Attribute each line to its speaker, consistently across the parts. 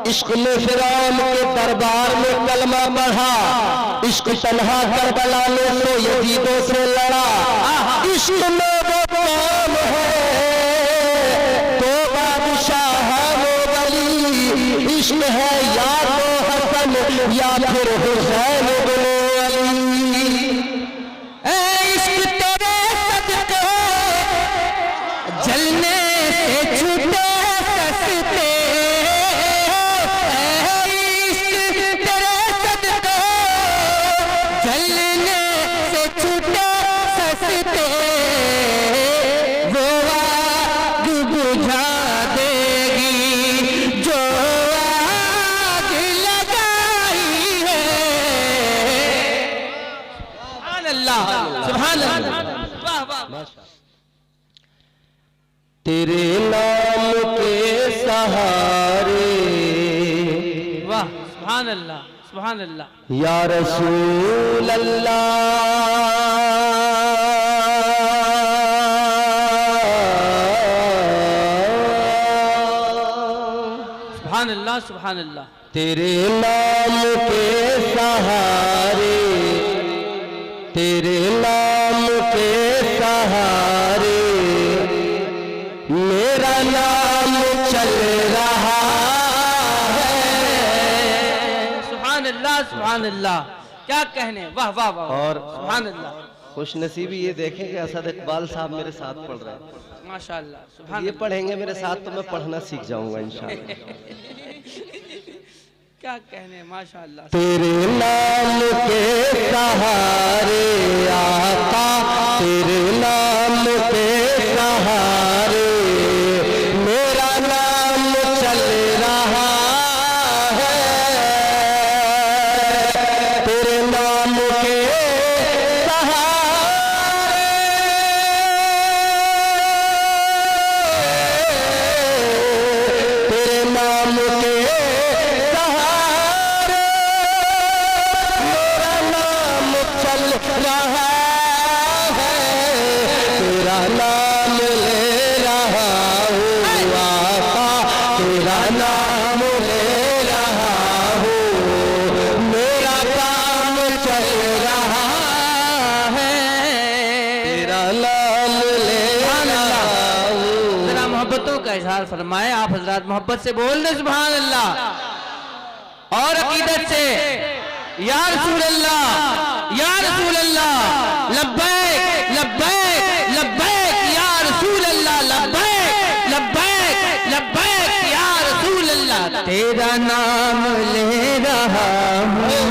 Speaker 1: इश्क ने फिरौन के दरबार में कलमा पढ़ा, इश्क तन्हा करबला में तो यजीदों से लड़ा। इश्क में वो कौन है तो बादशाह वो वली, इश्क है या तो हसन या फिर हुसैन बिन अली।
Speaker 2: इश्क तेरे सदके जलने से छूटे सस्ते, इश्क तेरे सदके जलने से छूटे सस्ते, वो आग बुझा देगी जो आग लगाई है। सुभान अल्लाह, सुभान अल्लाह, वाह वाह।
Speaker 1: तेरे नाम के सहारे,
Speaker 2: वाह, सुभान अल्लाह, सुभान अल्लाह।
Speaker 1: या रसूल अल्लाह,
Speaker 2: सुभान अल्लाह, सुभान अल्लाह।
Speaker 1: तेरे नाम के सहारे, तेरे नाम के सहारे मेरा नाम चल रहा है।
Speaker 2: सुभान अल्लाह, सुभान अल्लाह, क्या कहने, वाह वाह वाह।
Speaker 1: और
Speaker 2: सुभान अल्लाह,
Speaker 1: खुश नसीबी ये देखें कि असद इकबाल साहब मेरे साथ पढ़ रहे हैं।
Speaker 2: माशाअल्लाह, सुभान
Speaker 1: ये
Speaker 2: अल्लाह।
Speaker 1: पढ़ेंगे मेरे साथ तो मैं पढ़ना सीख जाऊंगा इंशाअल्लाह।
Speaker 2: क्या कहने, माशाअल्लाह।
Speaker 1: तेरे नाम के सहारे आका, तेरे नाम के सहारे मेरा नाम चल रहा है। तेरे नाम के सहारे, तेरे नाम के रहा है। तेरा नाम ले रहा हूँ आका, तेरा नाम ले रहा हूँ, मेरा काम चल रहा है। तेरा नाम ले रहा हूँ।
Speaker 2: जरा मोहब्बतों का इजहार फरमाए आप हजरात, मोहब्बत से बोल दे सुभान अल्लाह, और अकीदत से या रसूल अल्लाह, या रसूल अल्लाह, लब्बैक लब्बैक लब्बैक या रसूल अल्लाह, लब्बैक लब्बैक लब्बैक या रसूल अल्लाह। तेरा नाम ले रहा हूँ,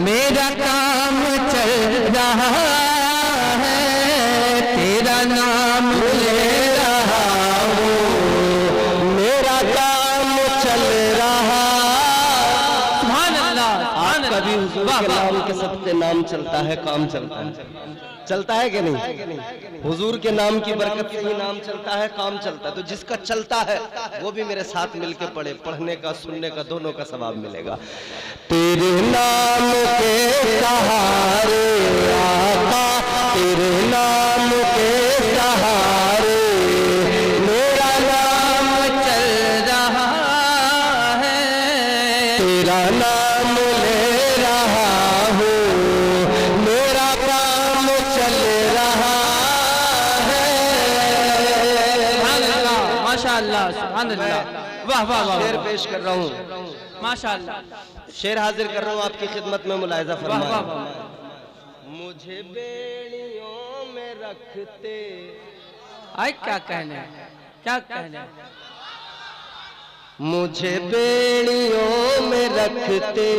Speaker 2: मेरा काम चल रहा है। तेरा नाम ले रहा हूँ,
Speaker 1: मेरा काम चल रहा। कभी हुजूर के नाम के सबके नाम चलता है, काम चलता है, चलता है कि नहीं? हुजूर के नाम की बरकत से ही नाम चलता है, काम चलता है। तो जिसका चलता है वो भी मेरे साथ मिलके पढ़े, पढ़ने का सुनने का दोनों का सवाब मिलेगा। तेरे नाम के सहारे आका, तेरे नाम के सहारे मेरा नाम
Speaker 2: चल रहा है।
Speaker 1: तेरा नाम ले रहा हूँ, मेरा काम चल रहा है।
Speaker 2: सुभान अल्लाह, माशाअल्लाह, सुभान अल्लाह, वाह वाह वाह।
Speaker 1: शेर पेश कर रहा हूँ,
Speaker 2: माशाअल्लाह,
Speaker 1: शेर हाजिर कर रहा हूँ आपकी खिदमत में, मुलाहिजा
Speaker 2: वाह वाह
Speaker 1: फरमाएं।
Speaker 2: वाह।
Speaker 1: मुझे बेड़ियों में रखते,
Speaker 2: आई क्या कहने, क्या कहने।
Speaker 1: मुझे बेड़ियों में रखते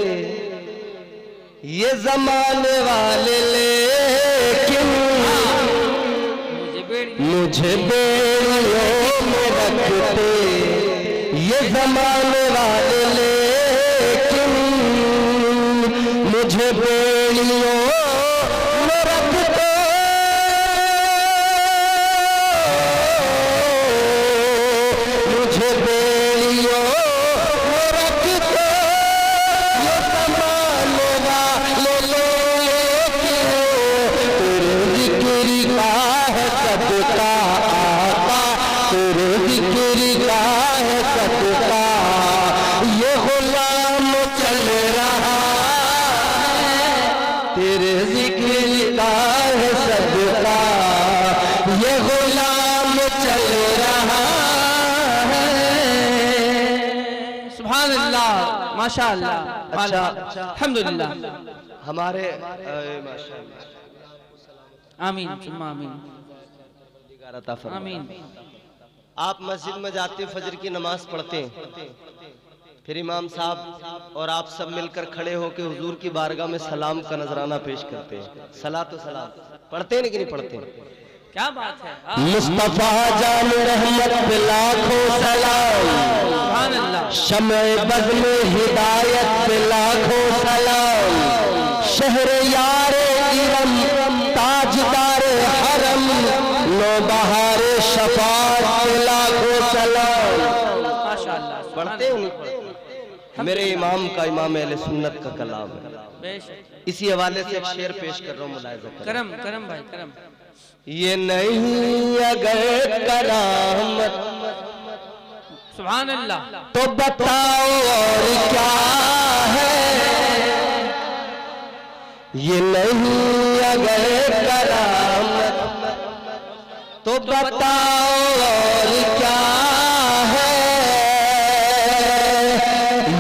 Speaker 1: ये जमाने वाले, लेकिन मुझे बेड़ियों में रखते ये जमाने वाले, लेकिन मुझे बेड़ियों में रखते मुझे बेड़ियों में रखते ये जमाने वाले, लेकिन तेरे जिक्र का है सदका आका, तेरे जिक्र का है सदका
Speaker 2: माशाअल्लाह,
Speaker 1: अच्छा,
Speaker 2: अल्हम्दुलिल्लाह,
Speaker 1: हमारे
Speaker 2: आमीन सुम्मा आमीन आमीन।
Speaker 1: आप मस्जिद में जाते, फजर की नमाज पढ़ते हैं, फिर इमाम साहब और आप सब मिलकर खड़े होकर हुजूर की बारगाह में सलाम का नजराना पेश करते हैं। सलात व सलाम पढ़ते हैं कि नहीं पढ़ते?
Speaker 2: क्या बात है।
Speaker 1: मुस्तफा जान रहमत पे लाखों सलाम,
Speaker 2: सुभान अल्लाह।
Speaker 1: शम्ए बज़ में हिदायत पे लाखों सलाम, शहर यारे इरम ताजदारे हरम, नौबहारे शफाअत पे लाखों सलाम।
Speaker 2: माशाअल्लाह,
Speaker 1: पढ़ते हो नहीं? मेरे इमाम का, इमाम अहले सुन्नत का कलाम है।
Speaker 2: बेशक।
Speaker 1: इसी हवाले से एक शेर पेश कर रहा हूँ, मुलाहिजा करें।
Speaker 2: करम करम भाई करम।
Speaker 1: ये नहीं अगर करामत
Speaker 2: सुभान अल्लाह
Speaker 1: तो बताओ और क्या है, ये नहीं अगर करामत तो बताओ और क्या है,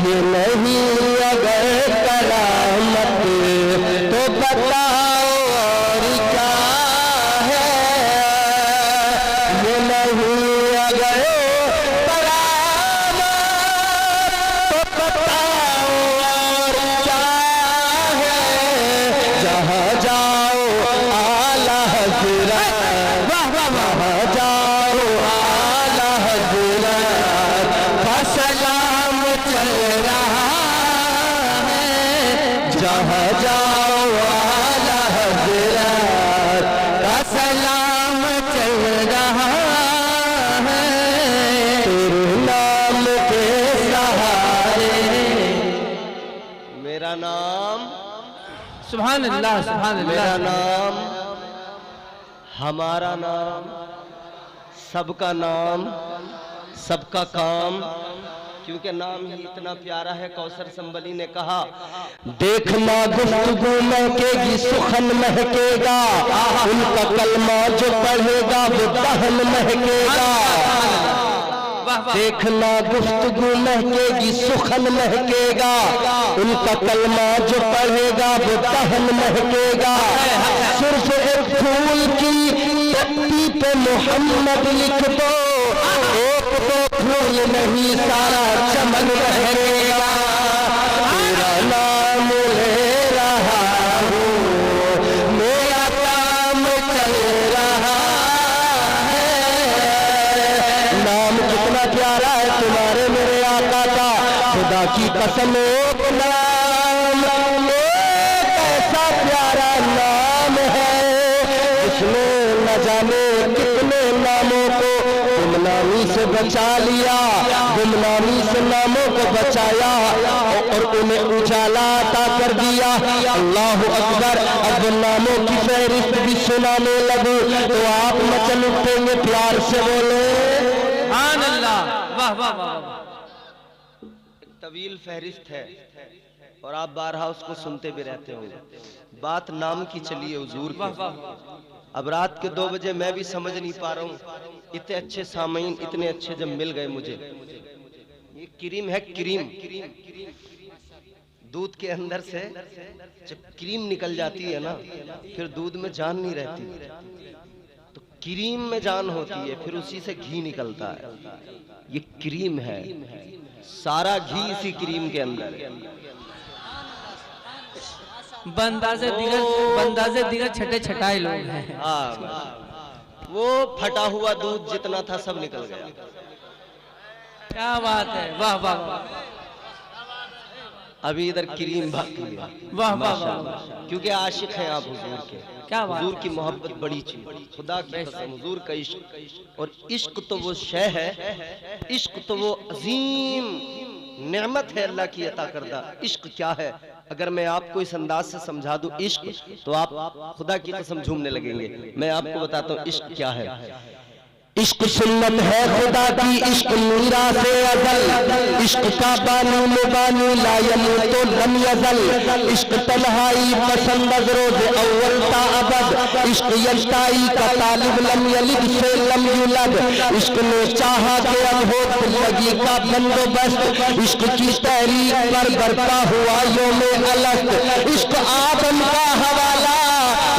Speaker 1: ये नहीं अगर करामत तो बताओ और क्या है, ये नहीं अगर करामत तो बताओ और क्या है, जहाँ जाओ आला हज़रत, वहाँ जाओ आला हज़रत का सलाम चल रहा है, जहाँ जाओ आला हज़रत का सलाम चल रहा है, तेरे नाम के सहारे मेरा नाम,
Speaker 2: सुभान अल्लाह सुभान
Speaker 1: मेरा
Speaker 2: अल्लाह।
Speaker 1: नाम, हमारा नाम, सबका नाम, सबका काम, क्योंकि नाम ही इतना प्यारा है। कौसर संबली ने कहा, देखना गुफ्तगू महकेगी सुखन महकेगा, उनका कलमा जो पढ़ेगा वो दहन महकेगा। देखना गुफ्तगू महकेगी सुखन महकेगा, उनका कलमा जो पढ़ेगा वो दहन महकेगा। सिर्फ एक फूल की पत्ती पे मोहम्मद लिख दो, एक दो फूल नहीं सारा चमन रहेगा। तेरा नाम ले रहा हूँ, मेरा काम चल रहा है। नाम कितना प्यारा है तुम्हारे मेरे आका का, खुदा की कसम एक नाम, एक ऐसा प्यारा नाम है जिसने न जाने कितने नामों को गुमनामी से बचा लिया, गुमनामी से नामों को बचाया और उन्हें उजाला अता कर दिया। अल्लाह अकबर। अब नामों की फहरिस्त भी सुनाने लगूं तो आप मचल उठेंगे, प्यार से बोले
Speaker 2: सुभान अल्लाह। वाह वाह वाह।
Speaker 1: तवील फहरिस्त है और आप बारहा उसको सुनते भी रहते होंगे। बात नाम की चली है हुजूर की। अब रात के 2 बजे मैं भी समझ नहीं पा रहा हूँ, इतने अच्छे सामीन इतने अच्छे जब मिल गए मुझे। ये क्रीम है, क्रीम, दूध के अंदर से जब क्रीम निकल जाती है ना, फिर दूध में जान नहीं रहती, तो क्रीम में जान होती है, फिर उसी से घी निकलता है। ये क्रीम है, सारा घी इसी क्रीम के अंदर है।
Speaker 2: बंदाजे दिगर छठे छटाए लोग हैं।
Speaker 1: हाँ, वो फटा हुआ दूध जितना था सब निकल गया।
Speaker 2: क्या बात है। वाह वाह वाह।
Speaker 1: अभी इधर क्रीम बाकी है।
Speaker 2: वाह वाह
Speaker 1: माशाअल्लाह।
Speaker 2: वाह।
Speaker 1: क्योंकि आशिक हैं आप हुजूर के।
Speaker 2: क्या बात
Speaker 1: हुजूर
Speaker 2: है।
Speaker 1: की मोहब्बत बड़ी चीज, खुदा की कसम हुजूर का इश्क। और इश्क तो वो शय है, इश्क तो वो अजीम नेमत है अल्लाह की अता करदा। इश्क क्या है अगर मैं आपको इस अंदाज से समझा दूं इश्क, तो आप खुदा की कसम झूमने लगेंगे। मैं आपको बताता हूँ इश्क क्या है। इश्क सुन्नत है खुदा की, इश्क मीरा से अज़ल, इश्क का बानी में बानी ला यमूत लम यज़ल, इश्क तन्हाई पसंद रोज़ अव्वल ता अबद, इश्क यश्ताई का तालिब लम यलिद से लम युलद, इश्क ने चाहा के अब हो जिंदगी का बंदोबस्त इश्क की तहरीक पर बरपा हुआ यौम अलस्त। इश्क आदम का हवाला,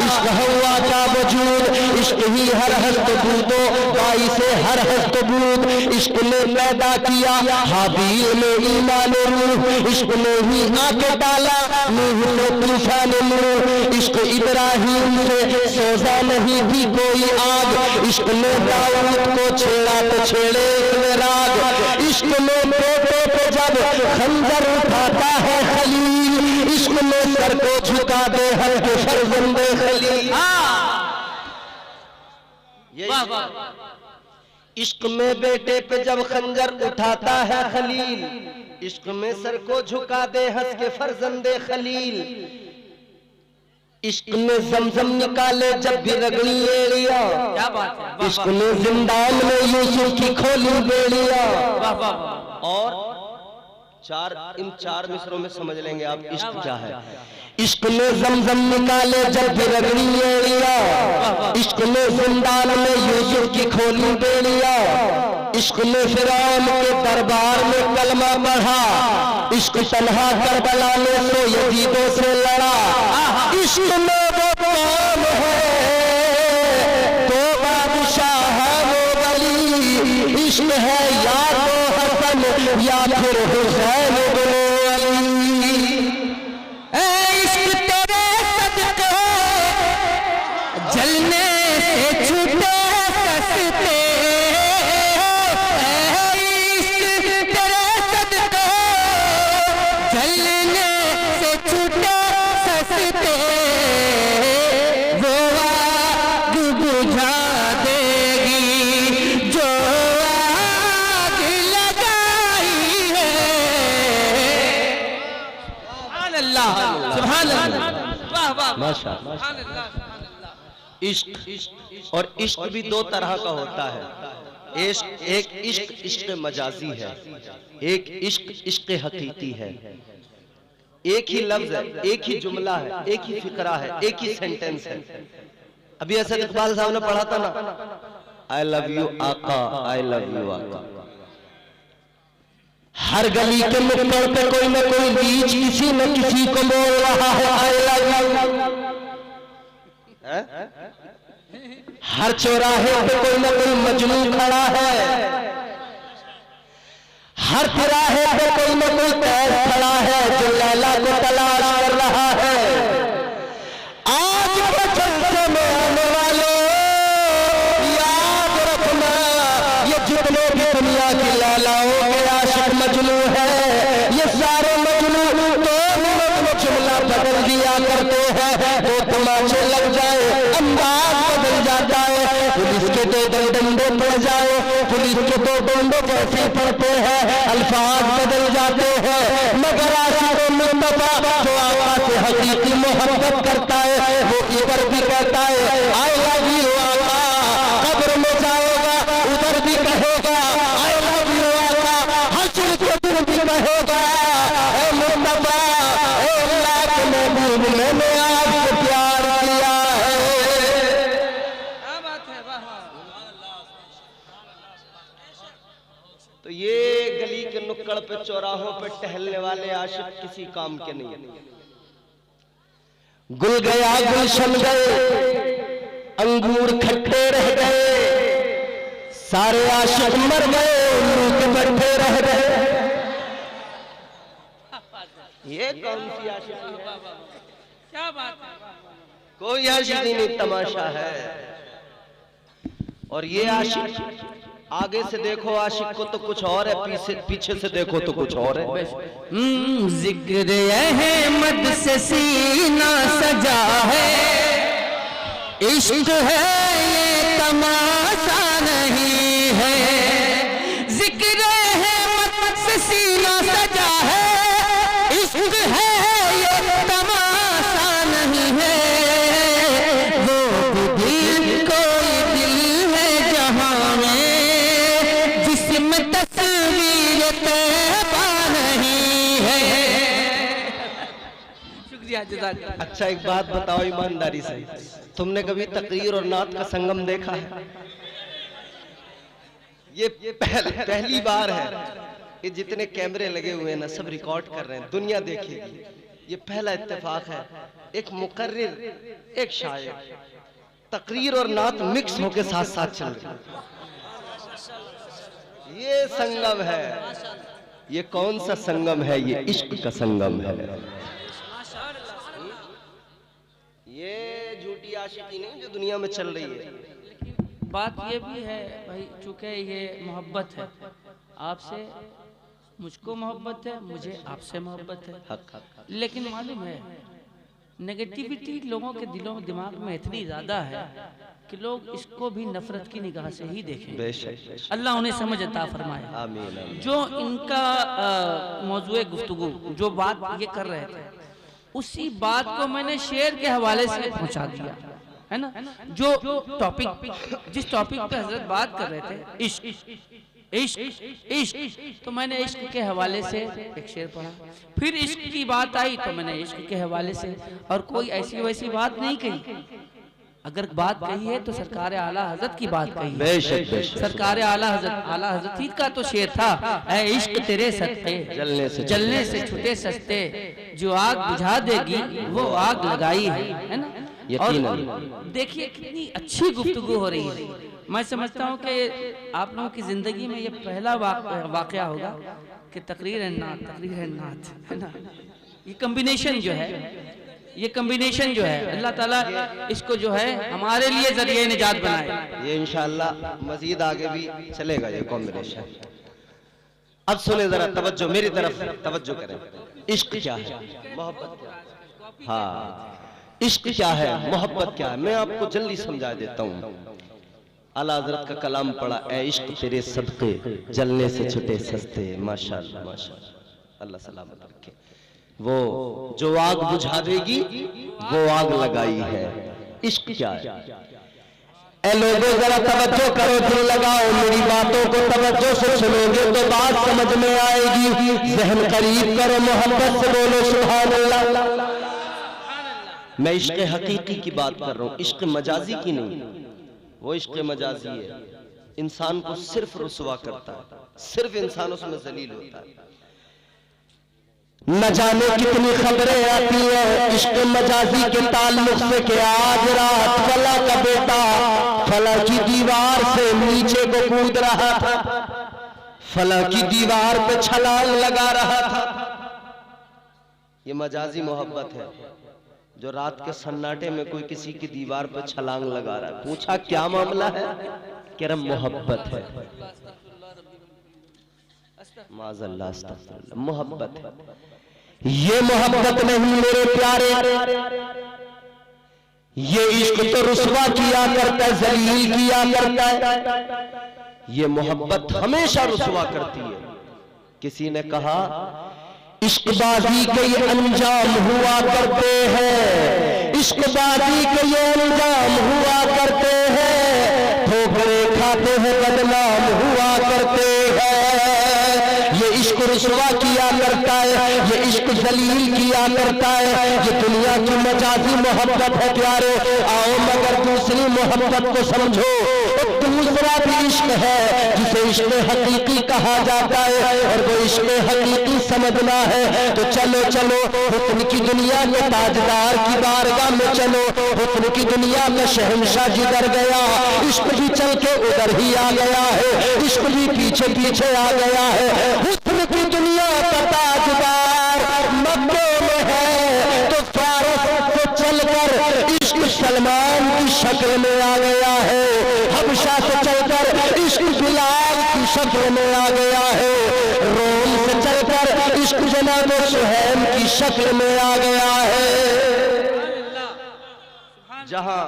Speaker 1: इश्क हवा का वजूद, इश्क ही हर हस्त बूदो बाई से हर हस्त बूद। इश्क ने पैदा किया हाबील में ईमान रूह, इश्क ने ही आके डाला नूह से तूफान नूह। इश्क इब्राहिम से सोजा नहीं थी कोई आग, इश्क ने दाऊद को छेड़ा तो छेड़े इसमें राग। इश्क में बेटे पे जब खंजर उठाता है खलील, इश्क में सर को झुका दे हर के फर्जंदे खलील। इश्क में बेटे पे जब खंजर उठाता है खलील, इश्क में सर को झुका दे हंस के फर्जंदे खलील। इश्क ने जमजम निकाले जब भी रगड़ी एड़िया,
Speaker 2: क्या बात है।
Speaker 1: इश्क ने जिंदान में यूसुफ की खोली बेड़िया। और इन चार मिसरों में समझ लेंगे आप इश्क क्या है। इश्क ने जमजम निकाले जब भी रगड़ी एड़िया, इश्क ने जिंदान में यूसुफ की खोली बेड़िया। इश्क ने फिरौन के दरबार में कलमा पढ़ा, इश्क तन्हा करबला में तो यजीदों से लड़ा। इश्क में वो कौन है तो बादशाह है वो वली, इश्क है या तो हसन या फिर हुसैन बिन अली।
Speaker 2: इश्क तेरे सदके जलने से छूटे सस्ते, इश्क तेरे सदके जलने से छूटे सस्ते, वो आग बुझा देगी जो आग लगाई है। सुभान अल्लाह, सुभान अल्लाह, वाह वाह
Speaker 1: माशाअल्लाह।
Speaker 2: सुभान अल्लाह, सुभान अल्लाह।
Speaker 1: इश्क और इश्क भी दो तरह का होता है। एक इश्क इश्क मजाजी है, एक इश्क इश्क हकीकी है। एक ही लफ्ज है, एक ही जुमला है, एक ही फिक्रा है, एक ही सेंटेंस है। अभी असद इकबाल साहब ने पढ़ा था ना, आई लव यू आका, आई लव यू आका। हर गली के नुक्कड़ पे कोई न कोई बीच किसी न किसी को बोल रहा है आई लव यू। हर चौराहे पे कोई न कोई मजनू खड़ा है, हर तिराहे पे कोई न कोई कैद खड़ा है जो लैला को तलाश कर रहा है। आज के जलसे में आने वाले याद रखना, ये जितने भी दुनिया की लैलाओं के आशिक मजनू है, ये सारे मजनू 2 मिनट में जुमला बदल दिया करते हैं। 2 तमाचे लग जाए अंदाज बदल जाता है, पुलिस के 2 डंडे पड़ जाए, पुलिस के 2 डंडे जैसे पड़ते हैं, अल्फाज बदल जाते हैं। मगर आशिक़ मुस्तफ़ा जो आका से हकीकी मोहब्बत करता है, वो इधर भी कहता है आई लव यू आका, कब्र में जाएगा उधर भी कहेगा आई लव यू आका, हश्र के दिन भी कहेगा ऐ मुस्तफ़ा ऐ अल्लाह के महबूब मैंने आपसे प्यार किया है।
Speaker 2: क्या बात है, वाह वाह।
Speaker 1: तो ये गली के नुक्कड़ पे चौराहों पे टहलने वाले आशिक किसी काम के नहीं। गुल गया गुलशन गए, अंगूर खट्टे रह गए, सारे आशिक मर गए, उल्लू के बैठे रह गए। ये कौन सी आशिकी है?
Speaker 2: क्या बात है।
Speaker 1: कोई आशिकी नहीं, तमाशा है। और ये आशिक आगे से देखो आशिक को तो कुछ और है, पीछे से देखो तो कुछ और है।
Speaker 2: जिक्र अहमद से सीना सजा है, इश्क है ये तमाशा नहीं है। जिक्र अहमद से सीना सजा है, इश्क है ये तमाशा नहीं है। वो दिल कोई दिल है जहां में जिसमें तस्वीर तैबा नहीं है। शुक्रिया जज़ाक।
Speaker 1: अच्छा एक बात बताओ ईमानदारी से, तुमने कभी तकरीर और नात का संगम देखा है? ये पहली बार है, ये जितने कैमरे लगे हुए हैं ना सब रिकॉर्ड कर रहे हैं, दुनिया देखेगी। ये पहला इत्तेफाक है, एक मुकर्रिर, एक शायर, तकरीर और नात मिक्स होके साथ साथ चल रही। ये संगम है। ये कौन सा संगम है? ये इश्क का संगम है। ये झूठी आशिकी नहीं जो दुनिया में चल रही है।
Speaker 2: बात ये भी है भाई, चूंकि ये मोहब्बत है, आपसे मुझको मोहब्बत है, मुझे आपसे मोहब्बत है, लेकिन मालूम है नेगेटिविटी लोगों के दिलों में दिमाग में इतनी ज्यादा है कि लोग इसको भी नफरत की निगाह से ही देखें। अल्लाह उन्हें समझ अता फरमाए। आमीन। जो इनका मौजूए गुफ्तगू, जो बात ये कर रहे थे, उसी बात को मैंने शेर के हवाले से पहुंचा दिया, है ना। जो टॉपिक, जिस टॉपिक पे हजरत बात कर रहे थे, इश्क इश्क इश्क, तो मैंने इश्क के हवाले से एक शेर पढ़ा। फिर इश्क की बात आई तो मैंने इश्क के हवाले से, और कोई ऐसी वैसी बात नहीं कही। अगर बात कही है तो सरकार आला हजरत की बात कही है। सरकार आला हजरत ही का तो शेर था, ऐ इश्क तेरे सत्ते जलने से छुटे सस्ते, जो आग बुझा देगी वो आग लगाई है ना। और देखिए कितनी अच्छी गुफ्तगू हो रही है। मैं समझता हूँ कि आप लोगों की जिंदगी में ये पहला वाकया होगा कि तकरीर है नात है ना। ये कॉम्बिनेशन जो है, ये कॉम्बिनेशन जो है, अल्लाह ताला इसको जो है हमारे लिए जरिए निजात बनाए।
Speaker 1: ये इंशाअल्लाह मजीद आगे भी चलेगा ये कॉम्बिनेशन। अब सुने जरा, तवज्जो मेरी तरफ तवज्जो करें। इश्क क्या है, मोहब्बत क्या है? हाँ, इश्क क्या है, मोहब्बत क्या है, मैं आपको जल्दी समझा देता हूँ। आला हजरत का कलाम पढ़ा, ऐ इश्क तेरे सदके जलने से छुटे सस्ते। माशाअल्लाह माशाअल्लाह, अल्लाह सलामत रखे। वो जो आग बुझा देगी वो आग लगाई है। इश्क क्या है? ऐ लोगों जरा तवज्जो करो, दिल लगाओ, मेरी बातों को तवज्जो से सुनोगे तो बात समझ में आएगी। ज़हन करीब करो, मोहब्बत से बोलो सुभान अल्लाह। मैं इश्क हकीकी की बात कर रहा हूँ, इश्क मजाजी की नहीं। वो इश्क मजाजी है, इंसान को सिर्फ रुसवा करता है, सिर्फ इंसान उसमें जलील होता है। न जाने कितनी खबरें आती हैं इश्क मजाजी के ताल्लुक से कि आज रात फला का बेटा फला की दीवार से नीचे को कूद रहा था, फला की दीवार पे छलांग लगा रहा था। ये मजाजी मोहब्बत है, जो रात के सन्नाटे में कोई किसी की दीवार पे छलांग लगा रहा है। पूछा क्या मामला है? कह रहा मोहब्बत है। माज़अल्लाह अस्तग़फिरुल्लाह, मोहब्बत है। ये मोहब्बत नहीं मेरे प्यारे, ये इश्क तो रुसवा किया करता है, जलील किया करता है। ये मोहब्बत हमेशा रुसवा करती है। किसी ने कहा इश्कबाजी के ये अंजाम हुआ करते हैं, इश्कबाजी के ये अंजाम हुआ करते हैं, ठोकरे खाते हैं बदनाम हुआ करते हैं। ये इश्क रुसवा किया करता है, ये इश्क जलील किया करता है। ये दुनिया की मजाजी मोहब्बत है प्यारे। आओ मगर दूसरी मोहब्बत को समझो, दूसरा भी इश्क है जिसे इश्क हकीकी कहा जाता है। और वो इश्क हकीकी समझना है तो चलो चलो हुस्न की दुनिया में ताजदार की बारगाह में चलो। हुस्न की दुनिया में शहंशाह जिधर गया इश्क भी चल के उधर ही आ गया है, इश्क भी पीछे पीछे आ गया है। हुस्न की दुनिया का ताजदार मक्के में है तो फारस से चलकर इश्क सलमान की शक्ल में आ गया है, हबशा से चलकर इश्क बिलाल की शक्ल में आ गया है, रोम से चलकर इश्क जनाब सुहैम की शक्ल में आ गया है। जहां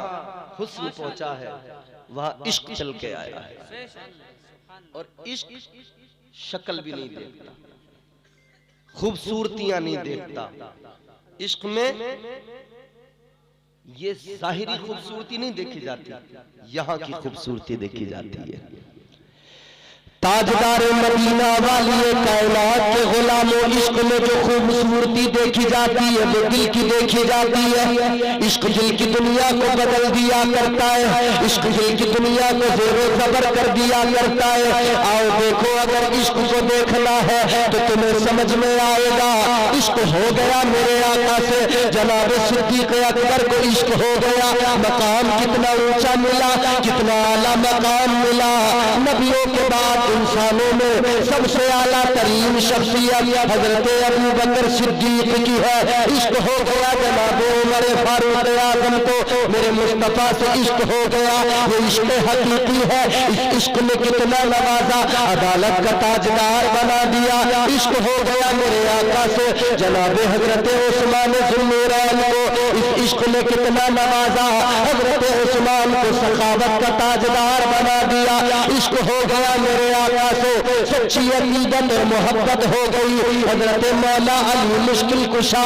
Speaker 1: हुस्न पहुंचा है वहां इश्क चल के आया है। और इश्क शक्ल भी नहीं देखता, खूबसूरतियां नहीं देखता। इश्क में ये जाहिरी खूबसूरती नहीं देखी जाती, यहाँ की खूबसूरती देखी जाती है। ताजदार मदीना वाली कायनात के गुलामों, इश्क में जो खूबसूरती देखी जाती है वो दिल की देखी जाती है। इश्क दिल की दुनिया को बदल दिया करता है, इश्क दिल की दुनिया को ज़ेरो ज़बर कर दिया करता है। आओ देखो, अगर इश्क को देखना है तो तुम्हें समझ में आएगा। इश्क हो गया मेरे आका से, जनाब सिद्दीक़ अकबर को इश्क हो गया। मकाम कितना ऊंचा मिला, कितना आला मकाम मिला। नबियों के बाद इंसानों में सबसे आला तरीन शख्सियत हजरत अबू बकर सिद्दीक की है। इश्क हो गया जनाब उमर फारूक आज़म को, मेरे मुस्तफा से इश्क हो गया। ये इश्क हकीकी है। इस इश्क ने कितना नवाजा, अदालत का ताजदार बना दिया। इश्क हो गया मेरे आका से, जनाब हजरत उस्मान ज़ुन्नूरैन को इस इश्क ने कितना नवाजा। हजरत उस्मान को सखावत का ताजदार बना दिया। इश्क हो गया मेरे आका से, सच्ची अकीदत और मोहब्बत हो गई। हजरत मौला अली मुश्किल कुशा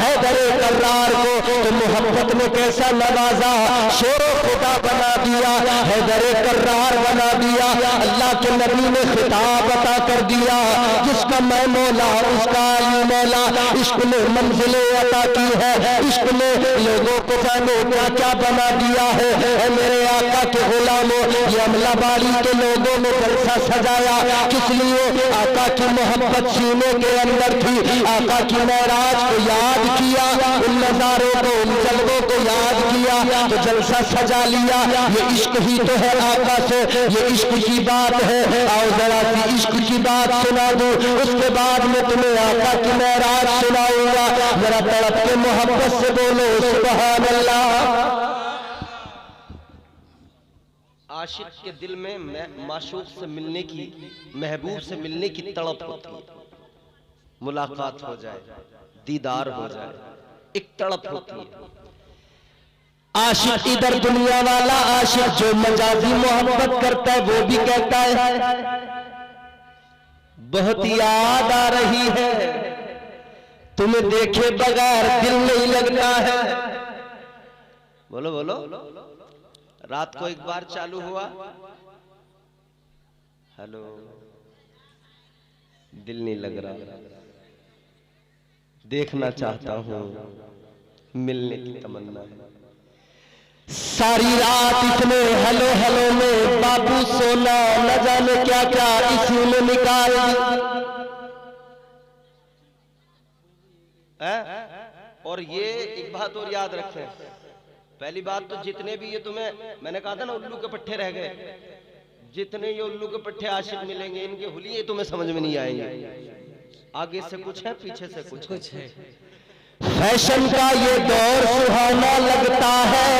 Speaker 1: हैदर कर्रार को तो मोहब्बत ने कैसा नवाजा, शेर खुदा बना दिया, हैदर कर्रार बना दिया। अल्लाह के नबी ने खिताब अता कर दिया, जिसका मैं मौला उसका अली मौला। इश्क ने मंजिलें अता की है, इश्क ने लोगों को जानो क्या क्या बना दिया है। मेरे आका के गुलामों, ये अमलाबाड़ी के लोगों ने जलसा सजाया किस लिए? आका की मोहब्बत सीने के अंदर थी। आका की महराज को याद किया, उन नजारों को, उन जलवों को याद किया तो जलसा सजा लिया। ये इश्क ही तो है आका से, ये इश्क की बात है। आओ जरा सी इश्क की बात सुना दूं, उसके बाद में तुम्हें आका की महराज सुनाऊंगा। जरा तड़प के मोहब्बत से बोलो सुभान अल्लाह। आशिक के दिल में माशूक से मिलने की, महबूब से मिलने की तड़प होती है। मुलाकात हो जाए, दीदार हो जाए, एक तड़प होती है। आशिक इधर दुनिया वाला आशिक जो मजाजी मोहब्बत करता है वो भी कहता है बहुत याद आ रही है, तुम्हें देखे बगैर दिल नहीं लगता है। बोलो बोलो। रात को एक बार चालू हुआ, हेलो, दिल नहीं लग रहा, देखना चाहता हूं, मिलने की तमन्ना है। सारी रात इसने हेलो हेलो में बाबू सोना न जाने क्या क्या इसी में निकाल दी। और ये एक बात और याद रखें, पहली बात तो जितने भी ये तुम्हें, मैंने कहा था ना उल्लू के पट्टे रह गए, जितने ये उल्लू के पट्टे आशिक मिलेंगे इनके हुलिये तुम्हें समझ में नहीं आएंगे। आगे से कुछ है, पीछे से कुछ है। फैशन का ये दौर सुहाना लगता है,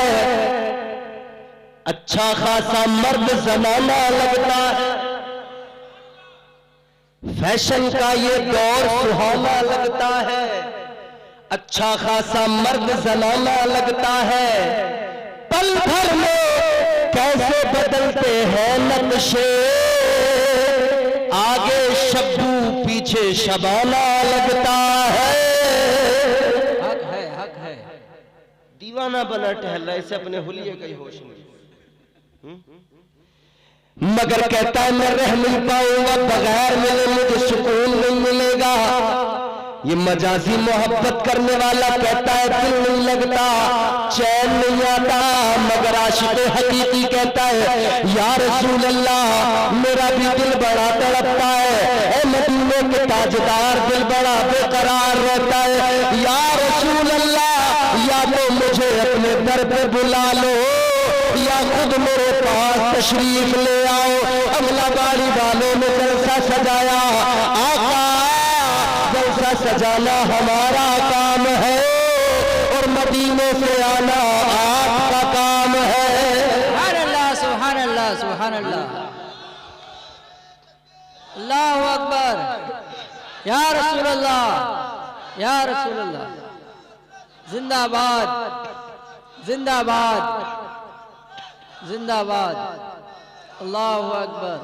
Speaker 1: अच्छा खासा मर्द जमाना लगता है। फैशन का ये दौर सुहाना लगता है, अच्छा खासा मर्द जमाना लगता है। पल भर में कैसे बदलते हैं नक्शे, आगे शब्बू पीछे शबाना लगता है। हक है दीवाना बना टहला, इसे अपने हुलिये का ही होश नहीं। मगर कहता है मैं रह नहीं पाऊंगा, बगैर मिले मुझे सुकून नहीं मिलेगा। ये मजाजी मोहब्बत करने वाला कहता है दिल नहीं लगता, चैन नहीं आता। मगर आशिक हकीकी कहता है या रसूल अल्लाह, मेरा भी दिल बड़ा तड़पता है। ए मदीने के ताजदार, दिल बड़ा बेकरार रहता है। या रसूल अल्लाह, या तो मुझे अपने दर पे बुला लो या खुद मेरे पास तशरीफ ले आओ। अमलाबाड़ी वालों ने जलसा सजाया, आका जलसा सजाना हमारा काम है और मदीने से आना आपका काम है।
Speaker 2: सुभान अल्लाह, सुभान अल्लाह, सुभान अल्लाह, अल्लाहु अकबर। या रसूल अल्लाह, या रसूल अल्लाह, जिंदाबाद जिंदाबाद जिंदाबाद, अल्लाहु अकबर।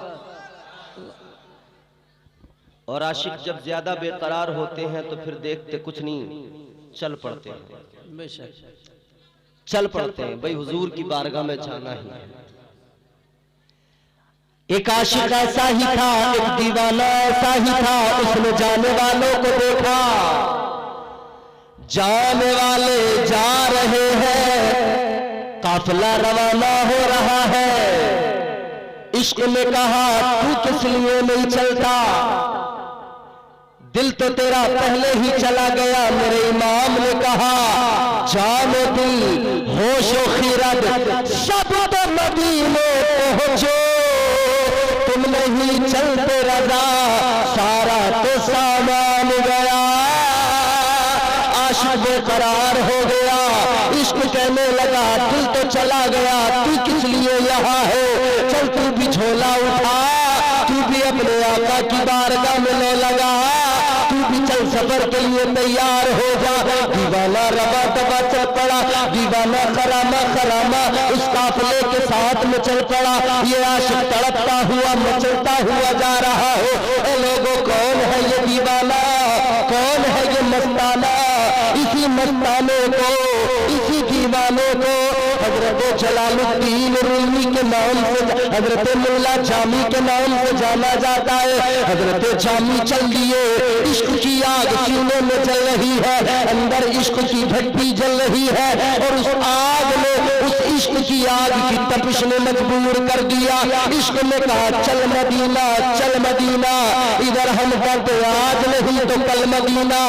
Speaker 1: और आशिक जब ज्यादा बेकरार होते हैं तो फिर देखते कुछ नहीं, चल पड़ते हैं,
Speaker 2: बेशक
Speaker 1: चल पड़ते हैं। भाई हुजूर की बारगाह में जाना ही है। एक आशिक ऐसा ही था, एक दीवाना ऐसा ही था, उसने जाने वालों को देखा, जाने वाले जा रहे हैं, काफिला रवाना हो रहा है। इश्क ने कहा तू किस लिए नहीं चलता, दिल तो तेरा पहले ही चला गया। मेरे इमाम ने कहा जानो दिल होशो खीरत सब तो मदीने पहुंचो, तुम नहीं चलते रजा सारा तो सामान गया। आशिक बेकरार हो गया, इश्क कहने लगा दिल तो चला गया, तू किस लिए यहाँ है, चल तू भी झोला उठा, तू भी अपने आका की बारगाह में लो लगा, तू भी चल सफर के लिए तैयार हो जा। दीवाना रवा दबा चल पड़ा, दीवाना खरामा खरामा उस काफिले के साथ में चल पड़ा। ये आशिक तड़पता हुआ मचलता हुआ जा रहा हो। ए लोगों कौन है ये दीवाना, कौन है ये मस्ताना, इसी मस्ताने को, इसी दीवाने को हजरत जलालुद्दीन रूमी के नाम से, हजरत मुल्ला जामी के नाम से जाना जाता है। हजरत जामी चल दिए, इश्क की आग सीने में जल रही है, अंदर इश्क की भट्टी जल रही है, और उस आग ने, उस इश्क की आग की तपिश ने मजबूर कर दिया। इश्क ने कहा चल मदीना, चल मदीना, इधर हम दर्द आज नहीं तो कल मदीना।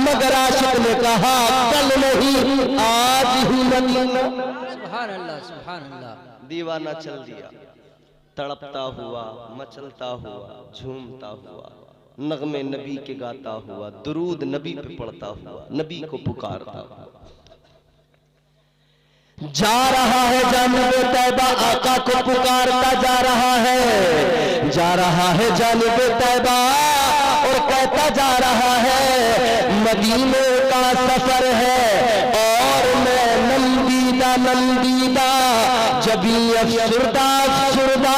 Speaker 1: मगर आशिक ने कहा कल नहीं आज ही मदीना।
Speaker 2: सुभान अल्लाह, सुभान अल्लाह।
Speaker 1: दीवाना चल दिया, तड़पता हुआ, मचलता हुआ, झूमता हुआ, नगमे नबी के गाता हुआ, दुरूद नबी पे पढ़ता हुआ, नबी को पुकारता हुआ जा रहा है। जानिब तैबा आका को पुकारता जा रहा है, जा रहा है जानिब तैबा, और कहता जा रहा है मदीने का सफर है और मैं नंदीदा नंदीदा, जबी अफसुरदा अफसुरदा,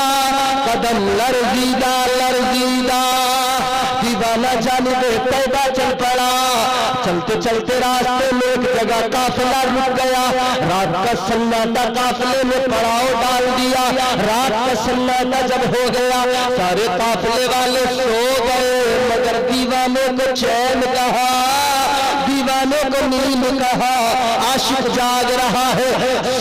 Speaker 1: कदम लर्जीदा लर्जीदा। दीवाना जानिब तैबा चल पड़ा। चलते चलते रास्ते में एक जगह काफिला रुक गया। रात का सन्नाटा काफिले में पड़ाव डाल दिया। रात का सन्नाटा जब हो गया, सारे काफिले वाले सो गए, मगर दीवाने को चैन कहा, दीवाने को नींद कहा। आशिक जाग रहा है,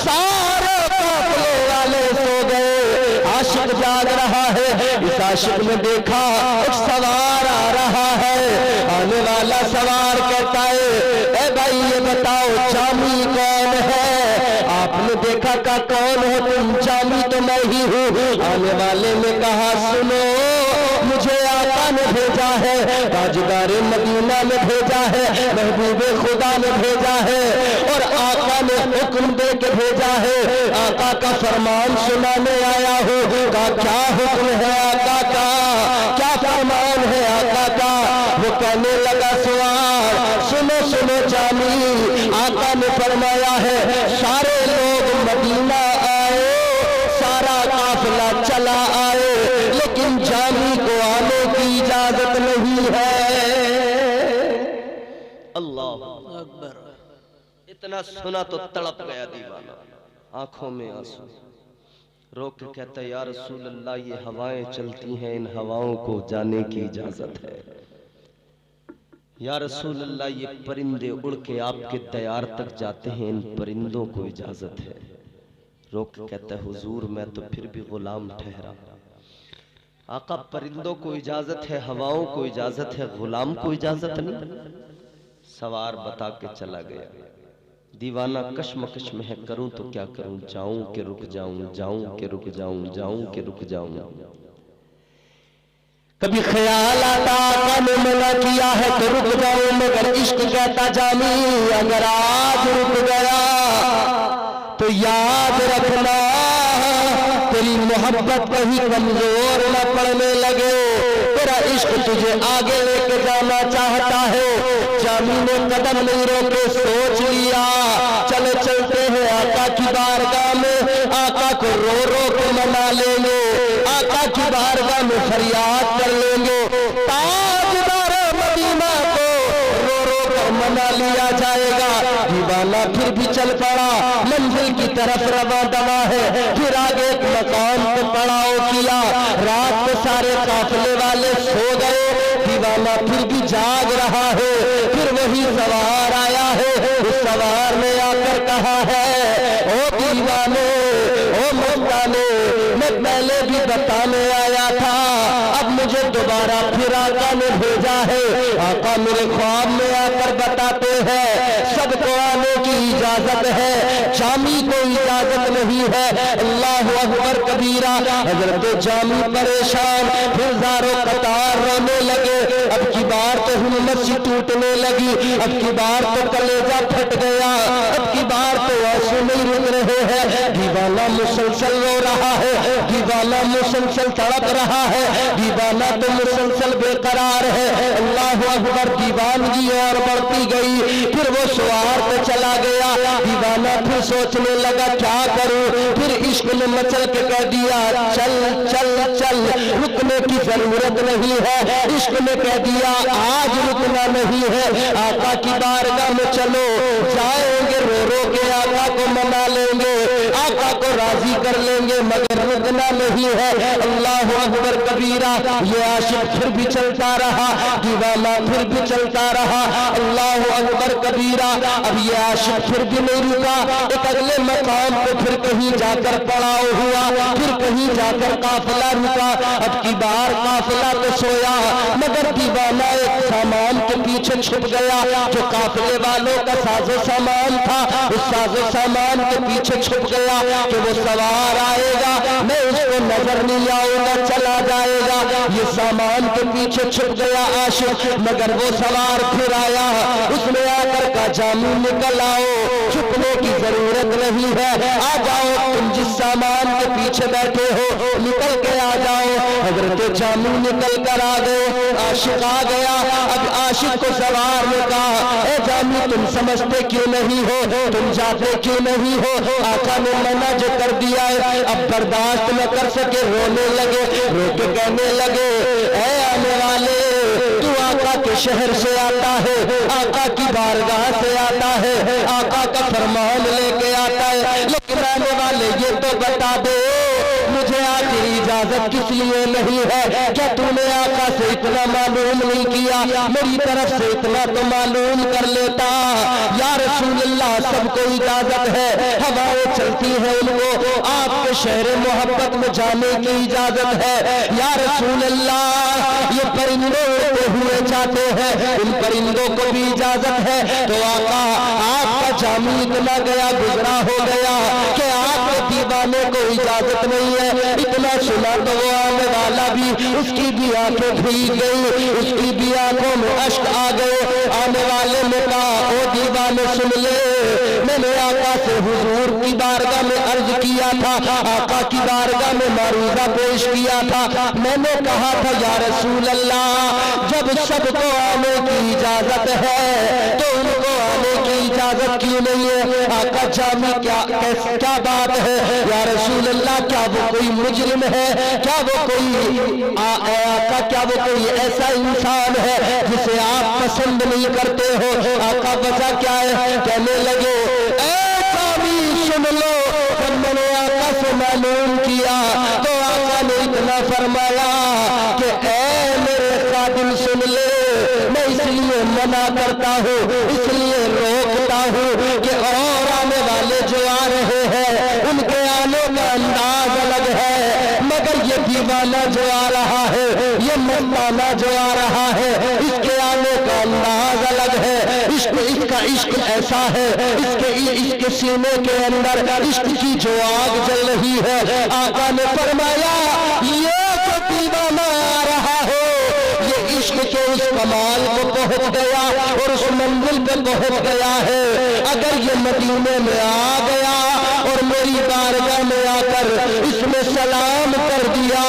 Speaker 1: सारे काफिले वाले सो गए, आशिक जाग रहा है। इस आशिक ने देखा एक सवार आ रहा है, आने वाला सवार कहता है ए भाई ये बताओ जामी कौन है। आपने देखा का कौन है तुम, जामी तो मैं ही हूँ। आने वाले ने कहा सुनो, मुझे आका ने भेजा है, ताजदारे मदीना ने भेजा है, महबूबे खुदा ने भेजा है, और आका ने हुक्म दे के भेजा है, आका का फरमान सुनाने आया हूँ। का क्या हुक्म है आका का, क्या फरमान है आका का। वो कहने लगा सवार सुनो सुनो जामी, आका ने फरमाया है सारे लोग मदीना आए, सारा काफिला चला आए, लेकिन जामी को आने की इजाजत नहीं है। अल्लाह अकबर। इतना सुना तो तड़प गया दीवाना, आंखों में आंसू, रोक के कहता या रसूल अल्लाह ये हवाएं चलती हैं, इन हवाओं को जाने की इजाजत है। या रसूल अल्लाह ये परिंदे उड़ के आपके दयार तक जाते हैं, इन परिंदों को इजाजत है। रोक के कहता है हुजूर मैं तो फिर भी गुलाम ठहरा। आका परिंदों को इजाजत है, हवाओं को इजाजत है, गुलाम को इजाजत नहीं। सवार बता के चला गया। दीवाना कश्मकश में है, करूं तो क्या करूं, जाऊं के रुक जाऊं, जाऊं के रुक जाऊं, जाऊं के रुक जाऊं। कभी ख्याल आता मैंने मना किया है तो रुक जाऊं, मगर इश्क कहता जामी अगर आज रुक गया तो याद रखना तेरी मोहब्बत कहीं कमजोर न पड़ने लगे, तेरा इश्क तुझे आगे लेके जाना चाहता है। जामी ने कदम नहीं रोके, सोच लिया चले चलते हैं आका की बारगाह में, आका को रो रो के मना लेंगे, आका की बारगाह में फरियाद कर लेंगे, ताजदार मदीना को रो रो कर मना लिया जाएगा। दीवाना फिर भी चल पड़ा, मंजिल की तरफ रवा दवा है। फिर आगे एक मकाम पे पड़ाव किया, रात को सारे काफिले वाले सो गए, दीवाना फिर भी जाग रहा है। फिर वही सवार आया है, उस सवार ने आकर कहा है, ओ दीवाने, ओ मस्ताने, मैं पहले भी बताने आया था, अब मुझे दोबारा फिर आका ने भेजा है। आका मेरे ख्वाब में आकर बताते हैं सबको आने की इजाजत है, जामी को इजाजत नहीं है। अल्लाह अकबर कबीरा। हजरत जामी परेशान, फिर ज़ारो कतार रोने लगे। अब की बार तो हिम्मत सी टूटने लगी, अब की बार तो कलेजा फट गया, अब की बार तो आंसू नहीं रुक रहे हैं। दीवाना मुसलसल रो रहा है, दीवाना मुसलसल तड़प रहा है, दीवाना तो मुसलसल बेकरार है। अल्लाह अकबर। दीवानगी और बढ़ती गई, फिर वो सवार पे चला गया। दीवाना फिर सोचने लगा क्या करूं, फिर इश्क ने मचल के कह दिया चल चल चल, रुकने की जरूरत नहीं है। इश्क ने कह दिया आज रुकना नहीं है, आका की बारगाह में चलो, जाएंगे रो रो के आका को मना लेंगे, आका को राजी कर लेंगे, मगर रुकना नहीं है। अल्लाह अकबर कबीरा। ये आशिक फिर भी चलता रहा, दीवाना फिर भी चलता रहा। अल्लाह अकबर कबीरा। अब ये आशिक फिर भी नहीं रुका, एक अगले मकाम पे फिर कहीं जाकर पड़ाव हुआ, फिर कहीं जाकर काफिला रुका। अब की बार काफिला तो सोया, मगर दीवाना एक सामान के पीछे छुप गया, जो काफिले वालों का साजो सामान था, उस साजो सामान के पीछे छुप गया कि वो सवार आएगा, मैं उसको नजर नहीं आऊंगा, चला जाएगा। ये सामान के पीछे छुप गया आशिक, मगर वो सवार फिर आया, उसने आकर का जामी निकल आओ, छुपने की जरूरत नहीं है, आ जाओ, तुम जिस सामान के पीछे बैठे हो निकल के आ जाओ। हजरत जामी निकल कर आ गए, आशिक आ गया। अब आशिक को सवार ने कहा, ए जामी तुम समझते क्यों नहीं हो, तुम जाते क्यों नहीं हो, आका ने मना जो कर दिया है, अब बर्दाश्त न कर सके, रोने लगे, रो के कहने लगे, ऐ आने वाले, तू आका के शहर से आता है, आका की बारगाह से आता है, आका का फरमान लेके आता है, लेकिन आने वाले ये तो बता दे मुझे आखिर इजाजत किस लिए नहीं है, क्या तूने आका से इतना मालूम नहीं किया, मेरी तरफ से इतना तो मालूम कर लेता। या रसूल अल्लाह सबको इजाजत है, हवाएं चलती हैं उनको आपके शहर मोहब्बत में जाने की इजाजत है। या रसूल अल्लाह ये परिंदे उड़ते हुए जाते हैं, उन परिंदों को भी इजाजत है। तो आका आपका जामी इतना गया गुजरा हो गया कि आपके दीवाने को इजाजत नहीं है। इतना सुना तो वो आने वाला भी, उसकी भी आंखें भीग गई, उसकी भी आंखों में अश्क आ गए। आने वाले ने कहा, ओ दीवाने सुन ले, मैंने आका से हुजूर की बारगाह में अर्ज किया था, आका की बारगाह में मारूजा पेश किया था, मैंने कहा था या रसूल अल्लाह जब सबको आने की इजाजत है तो उनको आने की इजाजत क्यों नहीं है। आका जामी क्या बात है या रसूल अल्लाह, क्या वो कोई मुजरिम है, क्या वो कोई आका क्या वो कोई ऐसा इंसान है जिसे आप पसंद नहीं करते हो। आका वजह क्या है, कहने लगे ऐ जामी सुन लो, जब मैंने आका से मालूम किया तो आका ने इतना फरमाया कि ऐ मेरे खादिम सुन ले, मैं इसलिए मना करता हूँ, इसलिए रोकता हूँ कि और आने वाले जो आ रहे हैं उनके आने का अंदाज अलग है, मगर ये दीवाना जो आ रहा है, ये मस्ताना जो आ रहा है, इसके आने का अंदाज अलग है। इसका इश्क ऐसा है, इसके सीने के अंदर इश्क की जो आग जल रही है। आका ने फरमाया ये जो दीवाना आ रहा है ये इश्क के उस कमाल को पहुंच गया और उस मंजिल पे पहुंच गया है। अगर ये मदीने में आ गया और मेरी बारगाह में आकर इसने सलाम कर दिया,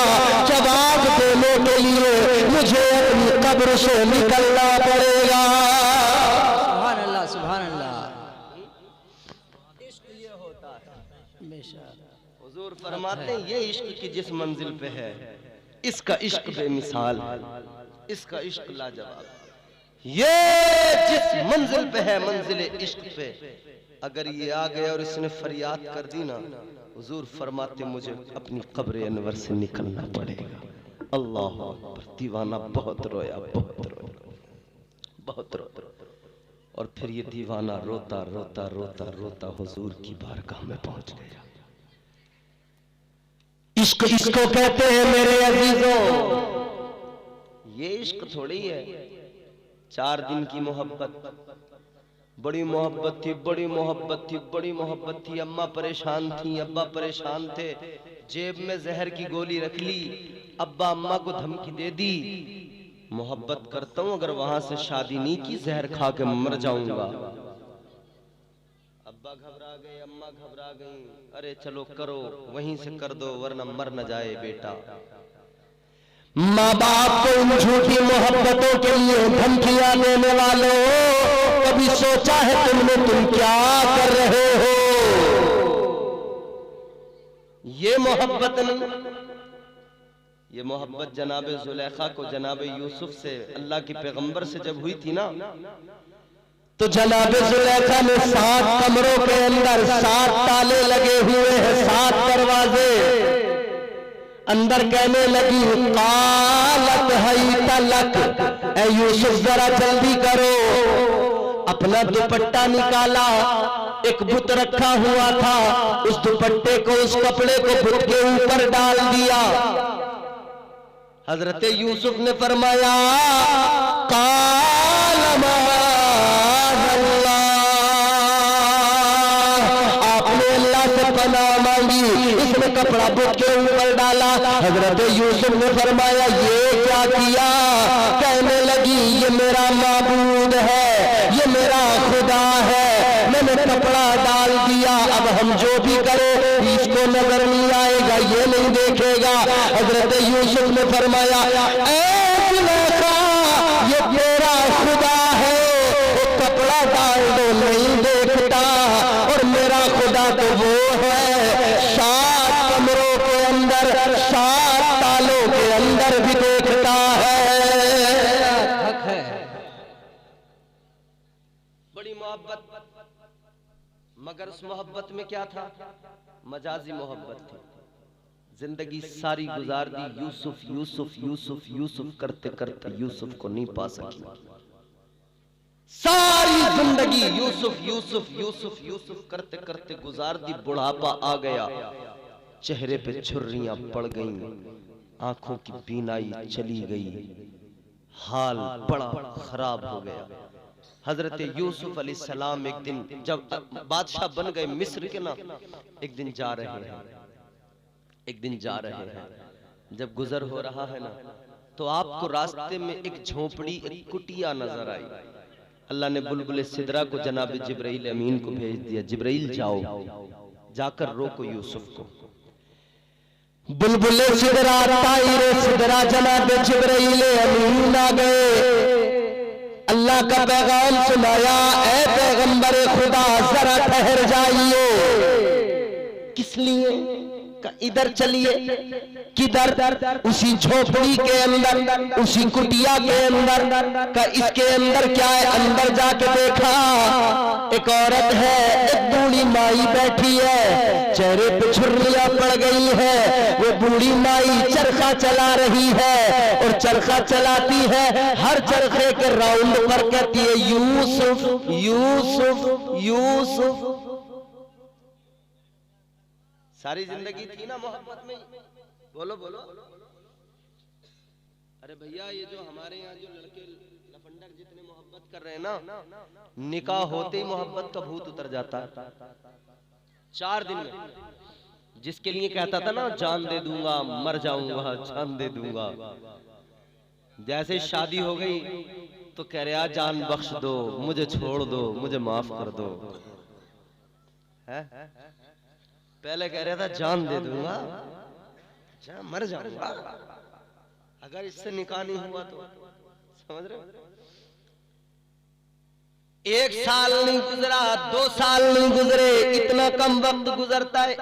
Speaker 1: जवाब देने के लिए मुझे अपनी कब्र से निकलना पड़ेगा।
Speaker 2: सुभान अल्लाह, सुभान अल्लाह।
Speaker 1: इश्क ये होता है, हुजूर फरमाते हैं ये इश्क की जिस मंजिल पे है, इसका इश्क बेमिसाल है, इसका इश्क लाजवाब। ये जिस मंजिल पे है, मंजिल इश्क पे। अगर ये आ गया और इसने फरियाद कर दी ना, हुजूर फरमाते मुझे अपनी कब्र अनवर से निकलना पड़ेगा। अल्लाह अकबर। दीवाना बहुत रोया, बहुत रोया, बहुत रोया। और फिर ये दीवाना रोता रोता रोता रोता हुजूर की बारगाह में पहुंच गया। इश्क इसको कहते हैं मेरे अजीजों, ये इश्क थोड़ी है 4 दिन की मोहब्बत। बड़ी मोहब्बत थी, बड़ी मोहब्बत थी, बड़ी मोहब्बत थी। अम्मा परेशान थी, अब्बा परेशान थे, जेब में जहर की गोली रख ली। अब्बा अम्मा को धमकी दे दी, मोहब्बत करता हूं, अगर वहां से शादी नहीं की जहर खा के मर जाऊंगा। अब्बा घबरा गए, अम्मा घबरा गई। अरे चलो करो, वहीं से कर दो वरना मर न जाए बेटा। माँ बाप को उन झूठी मोहब्बतों के लिए धमकियां देने वालों, कभी सोचा है तुमने तुम क्या कर रहे हो? ये मोहब्बत नहीं, ये मोहब्बत जनाबे जुलेखा को जनाबे यूसुफ से, अल्लाह के पैगंबर से जब हुई थी ना, तो जनाबे जुलेखा ने 7 कमरों के अंदर 7 ताले लगे हुए हैं, 7 दरवाजे। अंदर कहने लगी कालत है तलक, ऐ यूसुफ जरा जल्दी करो। अपना दुपट्टा निकाला, एक बुत रखा हुआ था, उस दुपट्टे को, उस कपड़े को बुत के ऊपर डाल दिया। हजरत यूसुफ ने फरमाया आपने अल्लाह से पनाह मांगी, इसने कपड़ा बुत के ऊपर डाला। हजरत यूसुफ ने फरमाया ये क्या किया? कहने लगी ये मेरा माबूद है, ये मेरा खुदा है, मैंने कपड़ा डाल दिया, अब हम जो भी करें इसको नजर नहीं आएगा, ये नहीं देखेगा। हजरत यूसुफ ने फरमाया ये तेरा खुदा है, वो कपड़ा डाल दो नहीं देखता, और मेरा खुदा तो वो है 7 कमरों के अंदर, 7 तालों के अंदर भी देखता है। बड़ी मोहब्बत, मगर उस मोहब्बत में क्या था? मजाजी मोहब्बत थी। जिंदगी सारी गुजार दी यूसुफ यूसुफ यूसुफ यूसुफ करते करते यूसुफ को नहीं पा सकी। सारी जिंदगी यूसुफ यूसुफ यूसुफ यूसुफ करते करते गुजार दी। बुढ़ापा आ गया, चेहरे पे छुर्रियां पड़ गईं, आंखों की बीनाई चली गई, हाल बड़ा खराब हो गया। हजरत यूसुफ अलैहिस्सलाम एक दिन जब बादशाह बन गए मिस्र के ना, एक दिन जा रहे हैं, एक दिन जा रहे हैं, जब गुजर हो रहा है ना, तो आपको रास्ते में एक झोपड़ी, एक कुटिया नजर आई। अल्लाह ने बुलबुल सिदरा को जनाब जिब्राइल अमीन को भेज दिया, जिब्राइल जाओ, जाकर रोको यूसुफ को। बुलबुल सिदरा, ताइर सिदरा, जनाब जिब्राइल अमीन आ गए, अल्लाह का पैगाम सुनाया, ऐ पैगंबर खुदा जरा ठहर जाइए। किस लिए? इधर चलिए। किधर? उसी झोपड़ी के अंदर, उसी कुटिया के अंदर का। इसके अंदर क्या है? अंदर जाके देखा, एक औरत है, एक बूढ़ी माई बैठी है, चेहरे पे छुर्रियां पड़ गई है। वो बूढ़ी माई चरखा चला रही है, और चरखा चलाती है, हर चरखे के राउंड पर कहती है यूसुफ यूसुफ यूसुफ। सारी जिंदगी थी ना मोहब्बत में। बोलो बोलो। अरे भैया, ये जो हमारे यहाँ जो लड़के लफंडर जितने मोहब्बत कर रहे हैं ना, निकाह होते ही मोहब्बत का भूत उतर जाता है 4 दिन में। जिसके लिए कहता था ना जान दे दूंगा, मर जाऊंगा, जान दे दूंगा, जैसे शादी हो गई तो कह रहे जान बख्श दो, मुझे छोड़ दो, मुझे माफ कर दो। है? पहले कह रहा था जान दे दूंगा, मर जाऊंगा, अगर इससे निकाह नहीं हुआ तो। समझ रहे हो? 1 साल नहीं गुजरा, 2 साल नहीं गुजरे, इतना कम वक्त गुजरता है।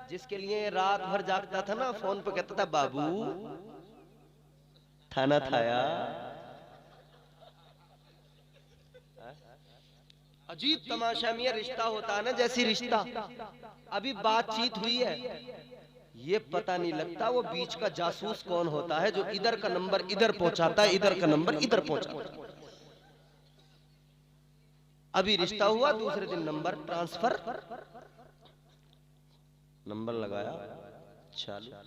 Speaker 1: जिसके लिए रात भर जागता था ना, फोन पे कहता था बाबू खाना खाया, अजीब तमाशा में रिश्ता होता है ना, जैसी रिश्ता अभी बातचीत हुई है, ये पता नहीं लगता वो बीच का जासूस कौन होता है जो इधर का नंबर इधर पहुंचाता है, इधर का नंबर इधर पहुंचाता है। अभी रिश्ता हुआ, दूसरे दिन नंबर ट्रांसफर, नंबर लगाया, चलो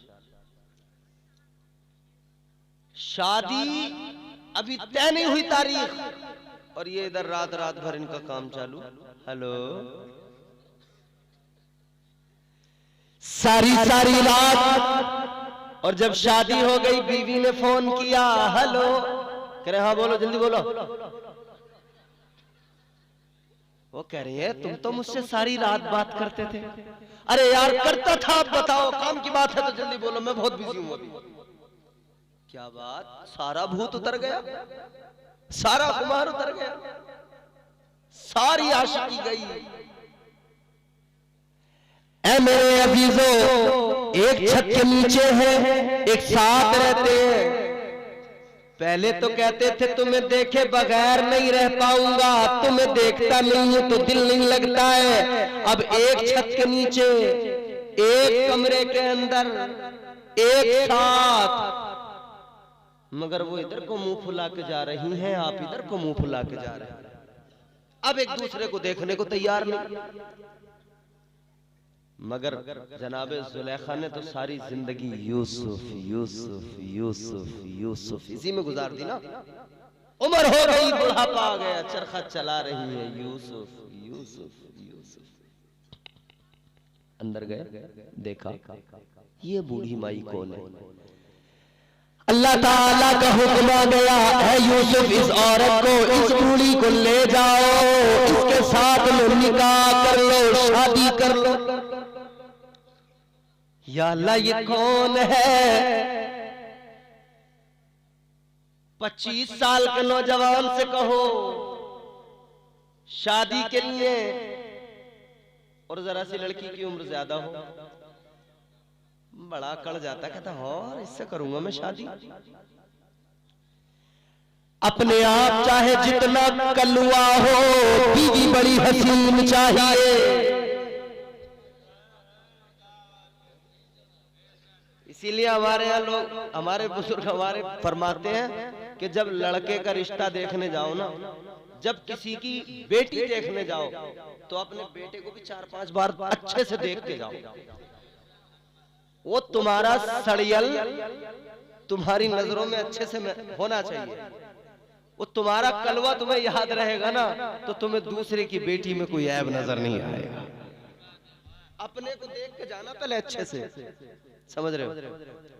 Speaker 1: शादी अभी तय नहीं हुई तारीख, और ये इधर रात रात भर इनका काम चालू। हेलो, सारी सारी रात, और जब शादी हो गई बीवी ने फोन किया, हेलो, कह रहे हाँ बोलो जल्दी बोलो। वो कह रही है तुम तो मुझसे सारी रात बात करते थे। अरे यार करता था, आप बताओ, काम की बात है तो जल्दी बोलो, मैं बहुत बिजी हूं अभी। क्या बात, सारा भूत उतर गया, सारा खुमार उतर गया, सारी आशिकी गई। ऐ मेरे अजीजों, एक छत के नीचे है, एक साथ रहते हैं। पहले तो कहते थे तुम्हें देखे बगैर नहीं रह पाऊंगा, तुम्हें देखता नहीं हूं तो दिल नहीं लगता है। अब एक छत के नीचे, एक कमरे के अंदर, एक साथ, मगर वो इधर को मुंह फुला के जा रही हैं, आप इधर को मुंह फुला के जा रहे हैं। अब एक दूसरे को देखने को तैयार नहीं। मगर जनाबे जुलेखा ने तो सारी जिंदगी यूसुफ यूसुफ यूसुफ यूसुफ इसी में गुजार दी ना। उम्र हो गई, बुढ़ापा आ गया, चरखा चला रही है, यूसुफ यूसुफ यूसुफ। अंदर गए, देखा ये बूढ़ी माई कौन है। अल्लाह ताला का हुक्म आ गया, है यूसुफ इस औरत को, इस बूढ़ी को ले जाओ, इसके साथ में निकाह कर लो, शादी कर लो। या अल्लाह ये कौन है? 25 साल के नौजवान से कहो शादी के लिए, और जरा सी लड़की की उम्र ज्यादा हो, बड़ा कड़ जाता, कहता और इससे करूंगा मैं शादी। अपने आप चाहे जितना कलुआ हो, बीवी बड़ी हसीन चाहिए। इसीलिए हमारे यहाँ लोग, हमारे बुजुर्ग हमारे फरमाते हैं कि जब लड़के का रिश्ता देखने जाओ ना, जब किसी की बेटी देखने जाओ तो अपने बेटे को भी 4-5 बार अच्छे से देख के जाओ। वो तुम्हारा सड़ियल तुम्हारी नजरों में अच्छे से होना चाहिए। वो तुम्हारा कलवा तुम्हें याद रहेगा ना, तो तुम्हें दूसरे की बेटी में कोई ऐब नजर नहीं आएगा। अपने को देख के जाना पहले अच्छे से, समझ रहे हो?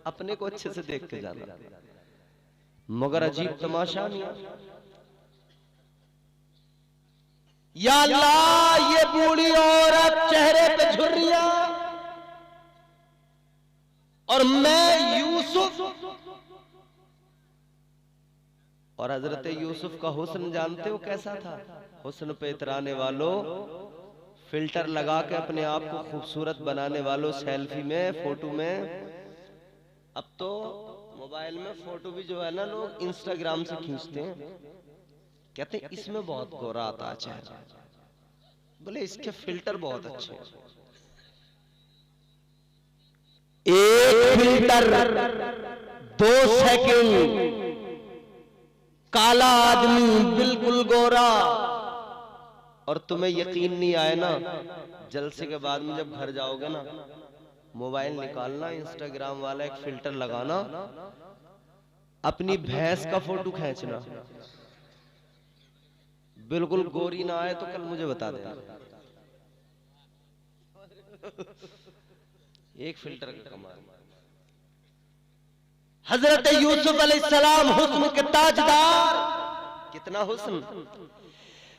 Speaker 1: अपने को अच्छे से देख के जाना। मगर अजीब तमाशा नहीं, या अल्लाह ये बूढ़ी औरत चेहरे पे झुर्रियां, और मैं यूसुफ। और हजरत यूसुफ का हुस्न जानते हो कैसा था? हुस्न पे इतराने वालों, फिल्टर लगा के अपने आप को खूबसूरत बनाने वालों, सेल्फी में, फोटो में। अब तो मोबाइल में फोटो भी जो है ना लोग इंस्टाग्राम से खींचते हैं, कहते हैं इसमें बहुत गोरा आता है चेहरा, बोले इसके फिल्टर बहुत अच्छे। एक फिल्टर 2 सेकंड, काला आदमी बिल्कुल गोरा, और तुम्हें यकीन नहीं आए ना, जलसे के बाद में जब घर जाओगे ना, मोबाइल निकालना, इंस्टाग्राम वाला एक फिल्टर लगाना, अपनी भैंस का फोटो खींचना, बिल्कुल गोरी ना आए तो कल मुझे बता देना। एक फिल्टर का कमाल। हजरत यूसुफ अलैहिस्सलाम हुस्न के ताजदार, कितना हुस्न।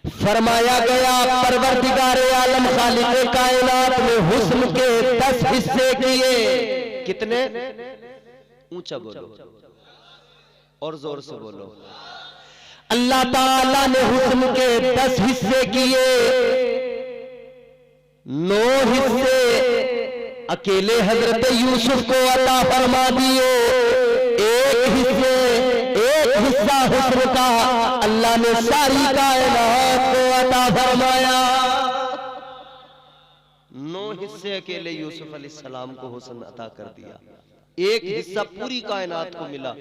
Speaker 1: फरमाया गया परवरदिगारे आलम खालिक़े कायनात ने हुस्न के 10 हिस्से किए। कितने? ऊंचा बोलो और जोर से बोलो। अल्लाह ताला ने हुस्न के 10 हिस्से किए। 9 हिस्से अकेले हजरत यूसुफ को अता फरमा दिए। एक एक हिस्सा हुस्न का अल्लाह ने सारी कायनात को अता फरमाया। 9 हिस्से अकेले यूसुफ अलैहिस्सलाम को हुस्न अता कर दिया, एक हिस्सा पूरी कायनात को मिला,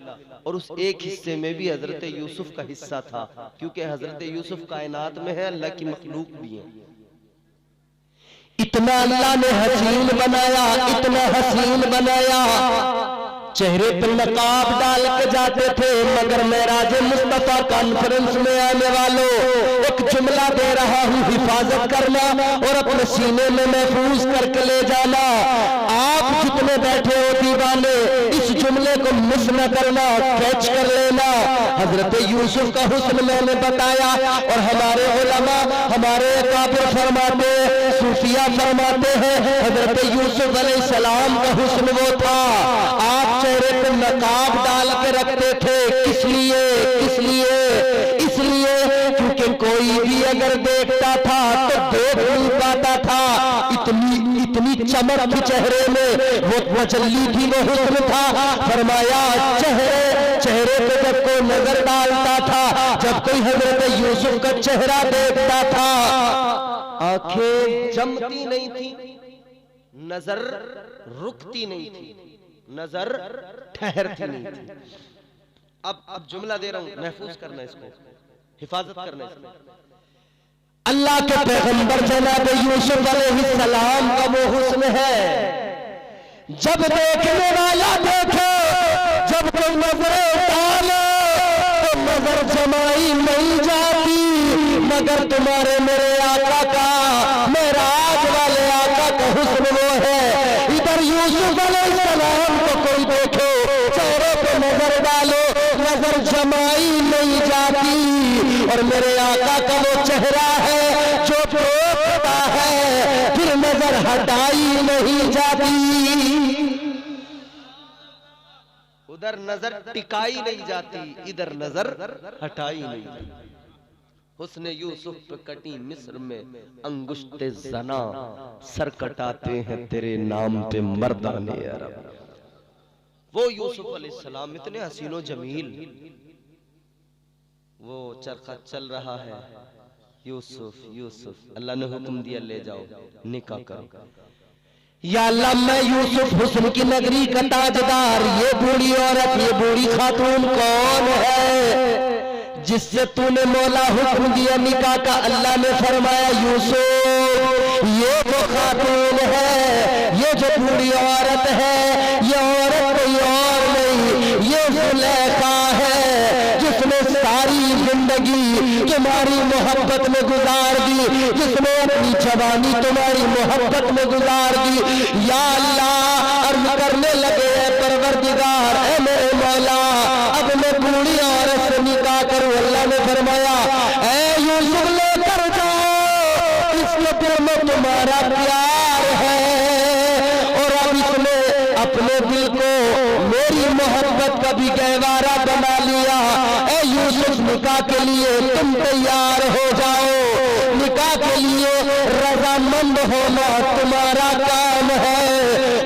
Speaker 1: और उस एक हिस्से में भी हजरत यूसुफ का हिस्सा था, क्योंकि हजरत यूसुफ कायनात में है, अल्लाह की मखलूक भी है। इतना अल्लाह ने हसीन बनाया, इतना हसीन बनाया, चेहरे पर नकाब डाल के जाते थे, मगर मेराज मुस्तफा कॉन्फ्रेंस में आने वालों एक जुमला दे रहा हूँ, हिफाजत करना और अपने सीने में महफूज करके ले जाना। आप जितने बैठे हो दीवाने, इस जुमले को मिस न करना, कैच कर लेना। हजरत यूसुफ का हुस्न मैंने बताया, और हमारे उलमा, हमारे काबिर फरमाते, सूफिया फरमाते हैं, हजरत यूसुफ अलैहिस्सलाम का हुस्न वो था, आप चेहरे पर नकाब डाल के रखते थे। किस लिए? किस लिए? इसलिए क्योंकि कोई भी अगर देखता था तो देख नहीं पाता था, इतनी चमक थी चेहरे में, वो तजल्ली थी, वो हुस्न था। फरमाया चेहरे पे जब कोई नजर डालता था, जब कोई हजरत यूसुफ का चेहरा देखता था, आंखें जमती नहीं थी, नजर रुकती नहीं थी, नजर ठहरती नहीं थी। अब जुमला दे रहा हूं, महफूज करना, इसको हिफाजत करना। अल्लाह के पैगंबर जनाब यूसुफ अलैहिस्सलाम का वो हुस्न है, जब देखने वाला देखे, जब कोई नजर डाले तो नजर जमाई नहीं जाती, मगर तुम्हारे मेरे आका का, मेराज वाले आका का हुस्न वो है। इधर यूसुफ अलैहिस्सलाम को कोई देखे, चेहरे पे नजर डालो, नजर जमाई नहीं जाती, और मेरे आका का वो चेहरा है जो देखता है फिर नजर हटाई नहीं जाती, उधर नजर टिकाई नहीं जाती, इधर नजर हटाई नहीं जाती। हुस्न यूसुफ पे कटी मिस्र में अंगुश्ते जना, सर कटाते हैं तेरे नाम पे मर्दाने अरब। वो यूसुफ अलैहिस्सलाम इतने हसीनो जमील, वो चरखा चल रहा है, यूसुफ यूसुफ, अल्लाह ने हुक्म दिया ले जाओ निकाह करो। या अल्लाह मैं यूसुफ हुस्न की नगरी का ताजदार, ये बूढ़ी औरत, ये बूढ़ी खातून कौन है जिससे तूने मौला हुक्म दिया निकाह का? अल्लाह ने फरमाया यूसुफ ये वो खातून है, ये जो बूढ़ी औरत है, ये औरत कोई और नहीं, ये जुलेखा है, जिसने सारी जिंदगी तुम्हारी मोहब्बत में गुजार दी, जिसने अपनी जवानी तुम्हारी मोहब्बत में गुजार दी। या अल्लाह अर्ज करने लगे परवरदिगार, ऐ मेरे मौला अब मैं बूढ़ी औरत से निकाह करूं। अल्लाह ने फरमाया ऐ यूसुफ लेकर जाओ, इसके दिल में तुम्हारा प्यार है, और अब इसने अपने दिल को मेरी मोहब्बत का भी गहवारा बना लिया। ऐ यूसुफ निकाह के लिए तुम तैयार हो जाओ, निकाह के लिए रजामंद होना तुम्हारा काम है,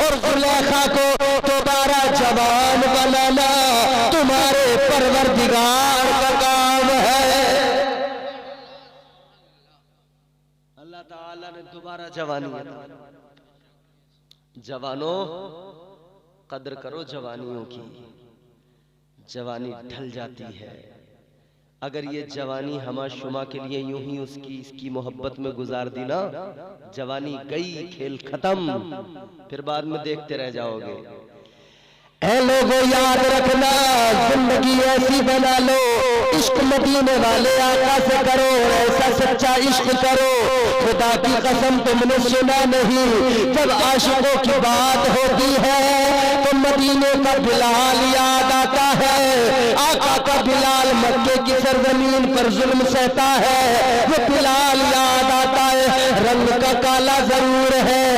Speaker 1: और जुलेखा को दोबारा जवान बनाना तुम्हारे परवरदिगार का काम है। अल्लाह ताला ने दोबारा जवानी अता। जवानों कदर करो जवानियों की, जवानी ढल जाती है। अगर ये जवानी हमा शुमा के लिए यूं ही इसकी मोहब्बत में गुजार दी ना, जवानी गई, खेल खत्म, फिर बाद में देखते रह जाओगे। ऐ लोगों याद रखना, जिंदगी ऐसी बना लो, इश्क मदीने वाले आका से करो, ऐसा सच्चा इश्क करो। खुदा की कसम तुमने सुना नहीं, जब आशिकों की बात होती है तो मदीने का बिलाल याद आता है। आका का बिलाल मक्के की सरजमीन पर जुल्म सहता है, वो बिलाल याद आता है। रंग का काला जरूर है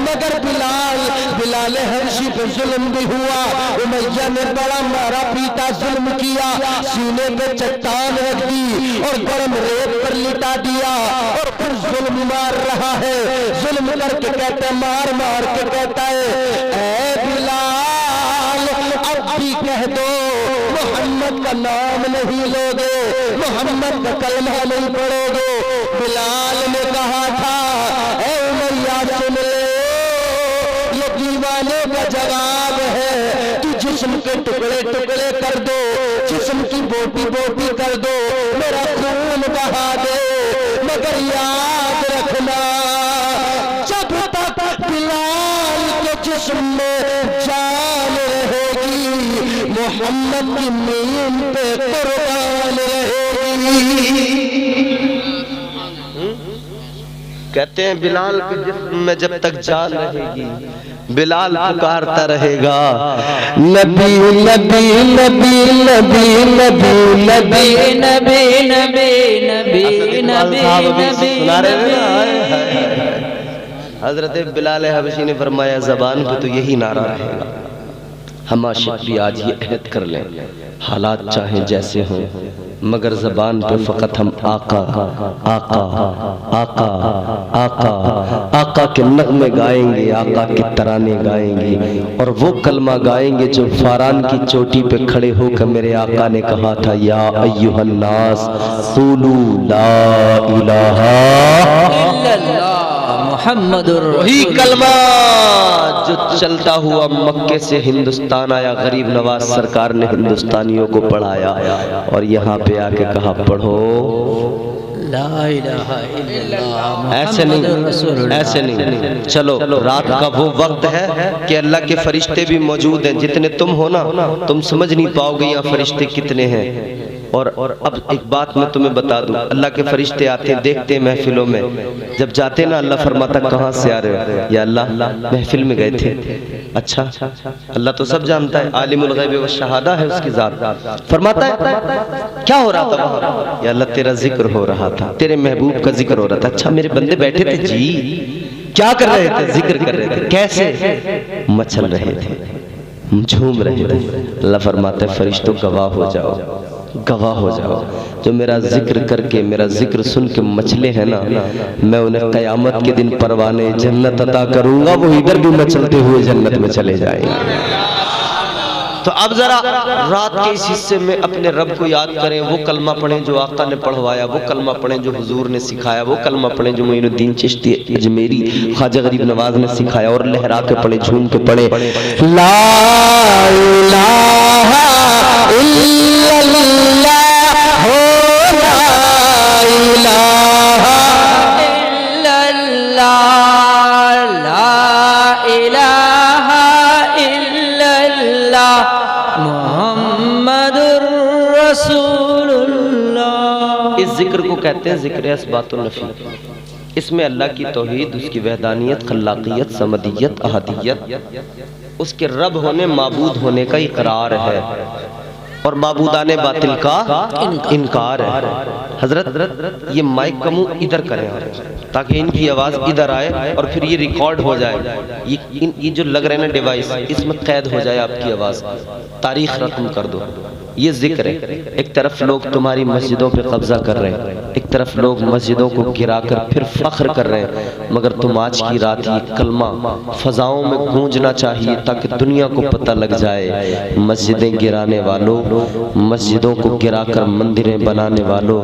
Speaker 1: मगर बिलाल हर्शी पे जुल्म भी हुआ। उमैया ने बड़ा मारा पीटा जुल्म किया, सीने पे चट्टान रख दी और गर्म रेत पर लिटा दिया, और फिर जुल्म मार रहा है। जुल्म करके कहता, मार मार के कहता है ऐ बिलाल अब भी कह दो मोहम्मद मोहम्मद का नाम नहीं लोगे, मोहम्मद का कलमा नहीं पढ़ोगे। बिलाल ने कहा था, ऐ उमैया सुन ले, ये दीवाने का जवाब है। तू जिस्म के टुकड़े टुकड़े कर दो, जिस्म की बोटी बोटी कर दो, मेरा खून बहा दे, मगर याद रखना जब तक बिलाल के जिस्म में जान रहेगी, मोहम्मद की नींद पे कुर्बान रहेगी। कहते हैं बिलाल के जिस्म में जब तक जान रहेगी, बिलाल पुकारता रहेगा, नबी नबी नबी नबी नबी नबी नबी नबी नबी नबी। सुना रहे थे ना, हजरत बिलाल हबशी ने फरमाया, जबान पे तो यही नारा रहेगा। हम आशिक भी आज ये अहद कर लें, हालात चाहे जैसे हों, मगर जबान पे फकत हम आका आका आका आका आका के नगमे गाएंगे, आका के तराने गाएंगे, और वो कलमा गाएंगे जो फारान की चोटी पे खड़े होकर मेरे आका ने कहा था, या अय्युहन नास क़ूलू ला इलाहा इल्लल्लाह मुहम्मदुर रसूलुल्लाह। वही कलमा जो चलता हुआ मक्के से हिंदुस्तान आया, गरीब नवाज सरकार ने हिंदुस्तानियों को पढ़ाया और यहाँ पे आके कहा, पढ़ो ला इलाहा इल्लल्लाह। ऐसे नहीं, ऐसे नहीं। चलो रात का वो वक्त है कि अल्लाह के फरिश्ते भी मौजूद हैं। जितने तुम हो ना, तुम समझ नहीं पाओगे यहाँ फरिश्ते कितने हैं। और अब एक बात मैं तुम्हें बता दूं, अल्लाह के फरिश्ते आते हैं, देखते हैं महफिलों में, जब जाते ना अल्लाह फरमाता, कहाँ से आ रहे हो? या अल्लाह महफिल में गए थे। अच्छा, अल्लाह तो सब जानता है, आलिमुल गैब व शहादा है उसकी जात। फरमाता है, क्या हो रहा था वहाँ? या अल्लाह तेरा जिक्र हो रहा था, तेरे महबूब का जिक्र हो रहा था। अच्छा, मेरे बंदे बैठे थे जी, क्या कर रहे थे? जिक्र कर रहे थे। कैसे? मचल रहे थे, झूम रहे थे। अल्लाह फरमाता है, फरिश्तों गवाह हो जाओ, गवाह हो जाओ, जो मेरा जिक्र करके, मेरा जिक्र सुन के मचले हैं ना, मैं उन्हें कयामत के दिन परवाने जन्नत अता करूंगा, वो इधर भी मचलते हुए जन्नत में चले जाएंगे। तो अब जरा रात के इस हिस्से में अपने रब को याद करें, वो कलमा पढ़ें जो आका ने पढ़वाया, वो कलमा पढ़ें जो हुजूर ने सिखाया, वो कलमा पढ़ें जो मोइनुद्दीन चिश्ती अजमेरी ख्वाजा गरीब नवाज ने सिखाया, और लहरा के पढ़े, झूम के पढ़े, ला इलाहा इल्लल्लाह हो, ला इलाहा इल्लल्लाह, ला इलाहा इल्लल्लाह मुहम्मदुर रसूलुल्लाह। इस जिक्र को कहते हैं जिक्र अस्बातुन नफी। इसमें अल्लाह की तौहीद, उसकी वहदानियत, खल्लाकियत, समदियत, अहदियत, उसके रब होने, माबूद होने का इकरार है, और माबूदाने बातिल का इनकार है। हजरत ये माइक का मुंह इधर करें ताकि इनकी आवाज इधर आए और फिर ये रिकॉर्ड हो जाए। ये जो लग रहे हैं ना डिवाइस, इसमें कैद हो जाए आपकी आवाज, तारीख रकम कर दो। ये जिक्र है। एक तरफ लोग तुम्हारी मस्जिदों पे कब्जा कर रहे हैं, एक तरफ लोग मस्जिदों को गिराकर फिर फख्र कर रहे हैं, मगर तुम आज की रात ये कलमा फजाओं में गूंजना चाहिए ताकि दुनिया को पता लग जाए, मस्जिदें गिराने वालों, मस्जिदों को गिराकर मंदिरें बनाने वालों,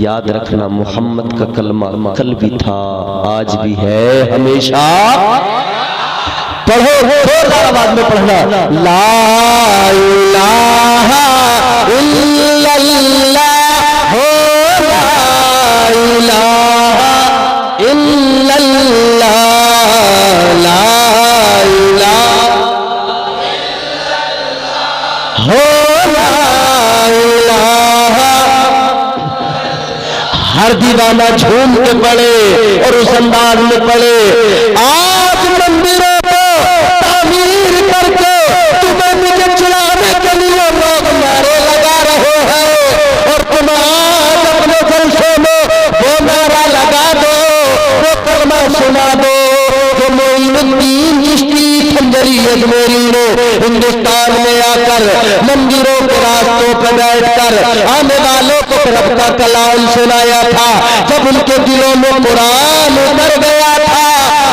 Speaker 1: याद रखना मोहम्मद का कलमा कल भी था, आज भी है, हमेशा। पढ़ो, जोरदार आवाज में पढ़ना, ला इलाहा इल्लल्लाह हो, ला इलाहा इल्लल्लाह, ला इलाहा हो, ला इलाहा। हर दीवाना झूम के पड़े और उस अंदाज में पड़े, आज मंदिरों को तामीर करके तुम्हें मुझे चुराने के लिए लोग नारे लगा रहे हैं, और तुम आज अपने जलसों में वो नारा लगा दो, वो कलमा सुना दो जो मोइनुद्दीन चिश्ती खंजरी अजमेरी ने हिंदुस्तान में आकर मंदिरों के रास्तों पर बैठकर आने वालों को रब का कलाम सुनाया था। जब उनके दिलों में कुरान उतर गया था,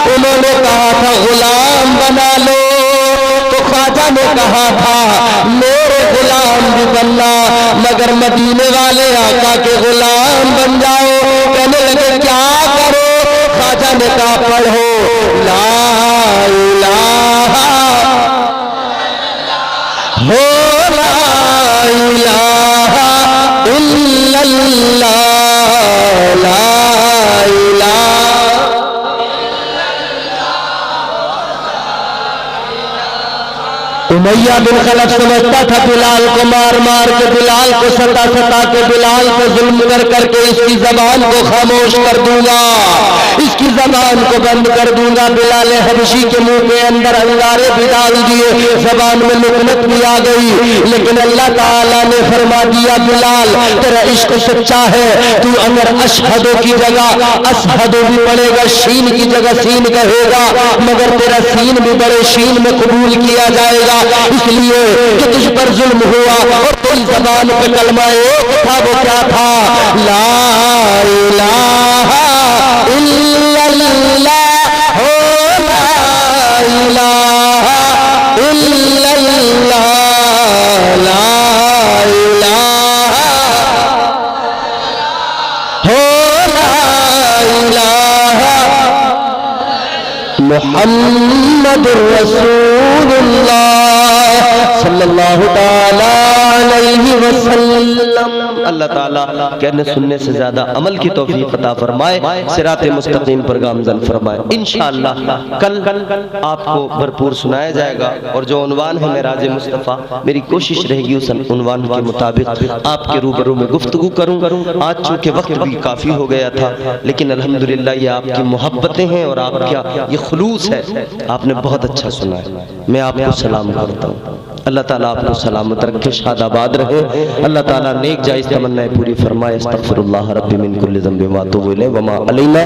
Speaker 1: उन्होंने कहा था गुलाम बना लो, तो ख्वाजा ने कहा था मेरे गुलाम भी बनना, मगर मदीने वाले आका के गुलाम बन जाओ। कहने लगे क्या करो? ख्वाजा ने कहा पढ़ो ला इलाहा हो ला इलाहा इल्लल्लाह ला इलाहा। उमैया बिन खलफ समझता था बिलाल को मार मार के, बिलाल को सता सता के, बिलाल को जुल्म कर करके इसकी जबान को खामोश कर दूंगा, इसकी जबान को बंद कर दूंगा। बिलाल हबशी के मुंह के अंदर अंगारे भी डाल दिए, जबान में लुकनत भी आ गई, लेकिन अल्लाह ताला ने फरमा दिया बिलाल तेरा इश्क सच्चा है, तू अगर अशहदो की जगह असहदो भी पड़ेगा, शीन की जगह सीन कहेगा, मगर तेरा सीन भी बड़े शीन में कबूल किया जाएगा, इसलिए कि तुझ पर जुल्म हुआ और तेरी जबान पे कलमा एक था, वो क्या था? ला इलाहा इल्लल्लाह हो ला इलाहा इल्लल्लाह ला इलाहा हो ला इलाहा मुहम्मदुर रसूलुल्लाह सल्लल्लाहु ताला अलैहि वसल्लम। अल्लाह ताला कहने सुनने से ज्यादा अमल की तौफीक अता फरमाए, सिराते मुस्तकीम पर गामज़न फरमाए। इंशाअल्लाह कल आपको भरपूर सुनाया जाएगा, और जो उन्वान है मेराज मुस्तफ़ा, मेरी कोशिश रहेगी उस उन्वान के मुताबिक आपके रूबरू में गुफ्तगू करूं। आज चूंकि वक्त भी काफ़ी हो गया था, लेकिन अल्हम्दुलिल्लाह ये आपकी मोहब्बतें हैं और आपका ये खुलूस है, आपने बहुत अच्छा सुना है। मैं आपको सलाम करता हूँ। अल्लाह ताला आपको सलामत रखे, शादाबाद रहे। अल्लाह ताला नेक जायज़ तमन्नाएं पूरी फरमाए। अस्तगफिरुल्लाह रब्बी मिन कुल्लि ज़ंबिन व अतूबु इलैहि व मा अलैना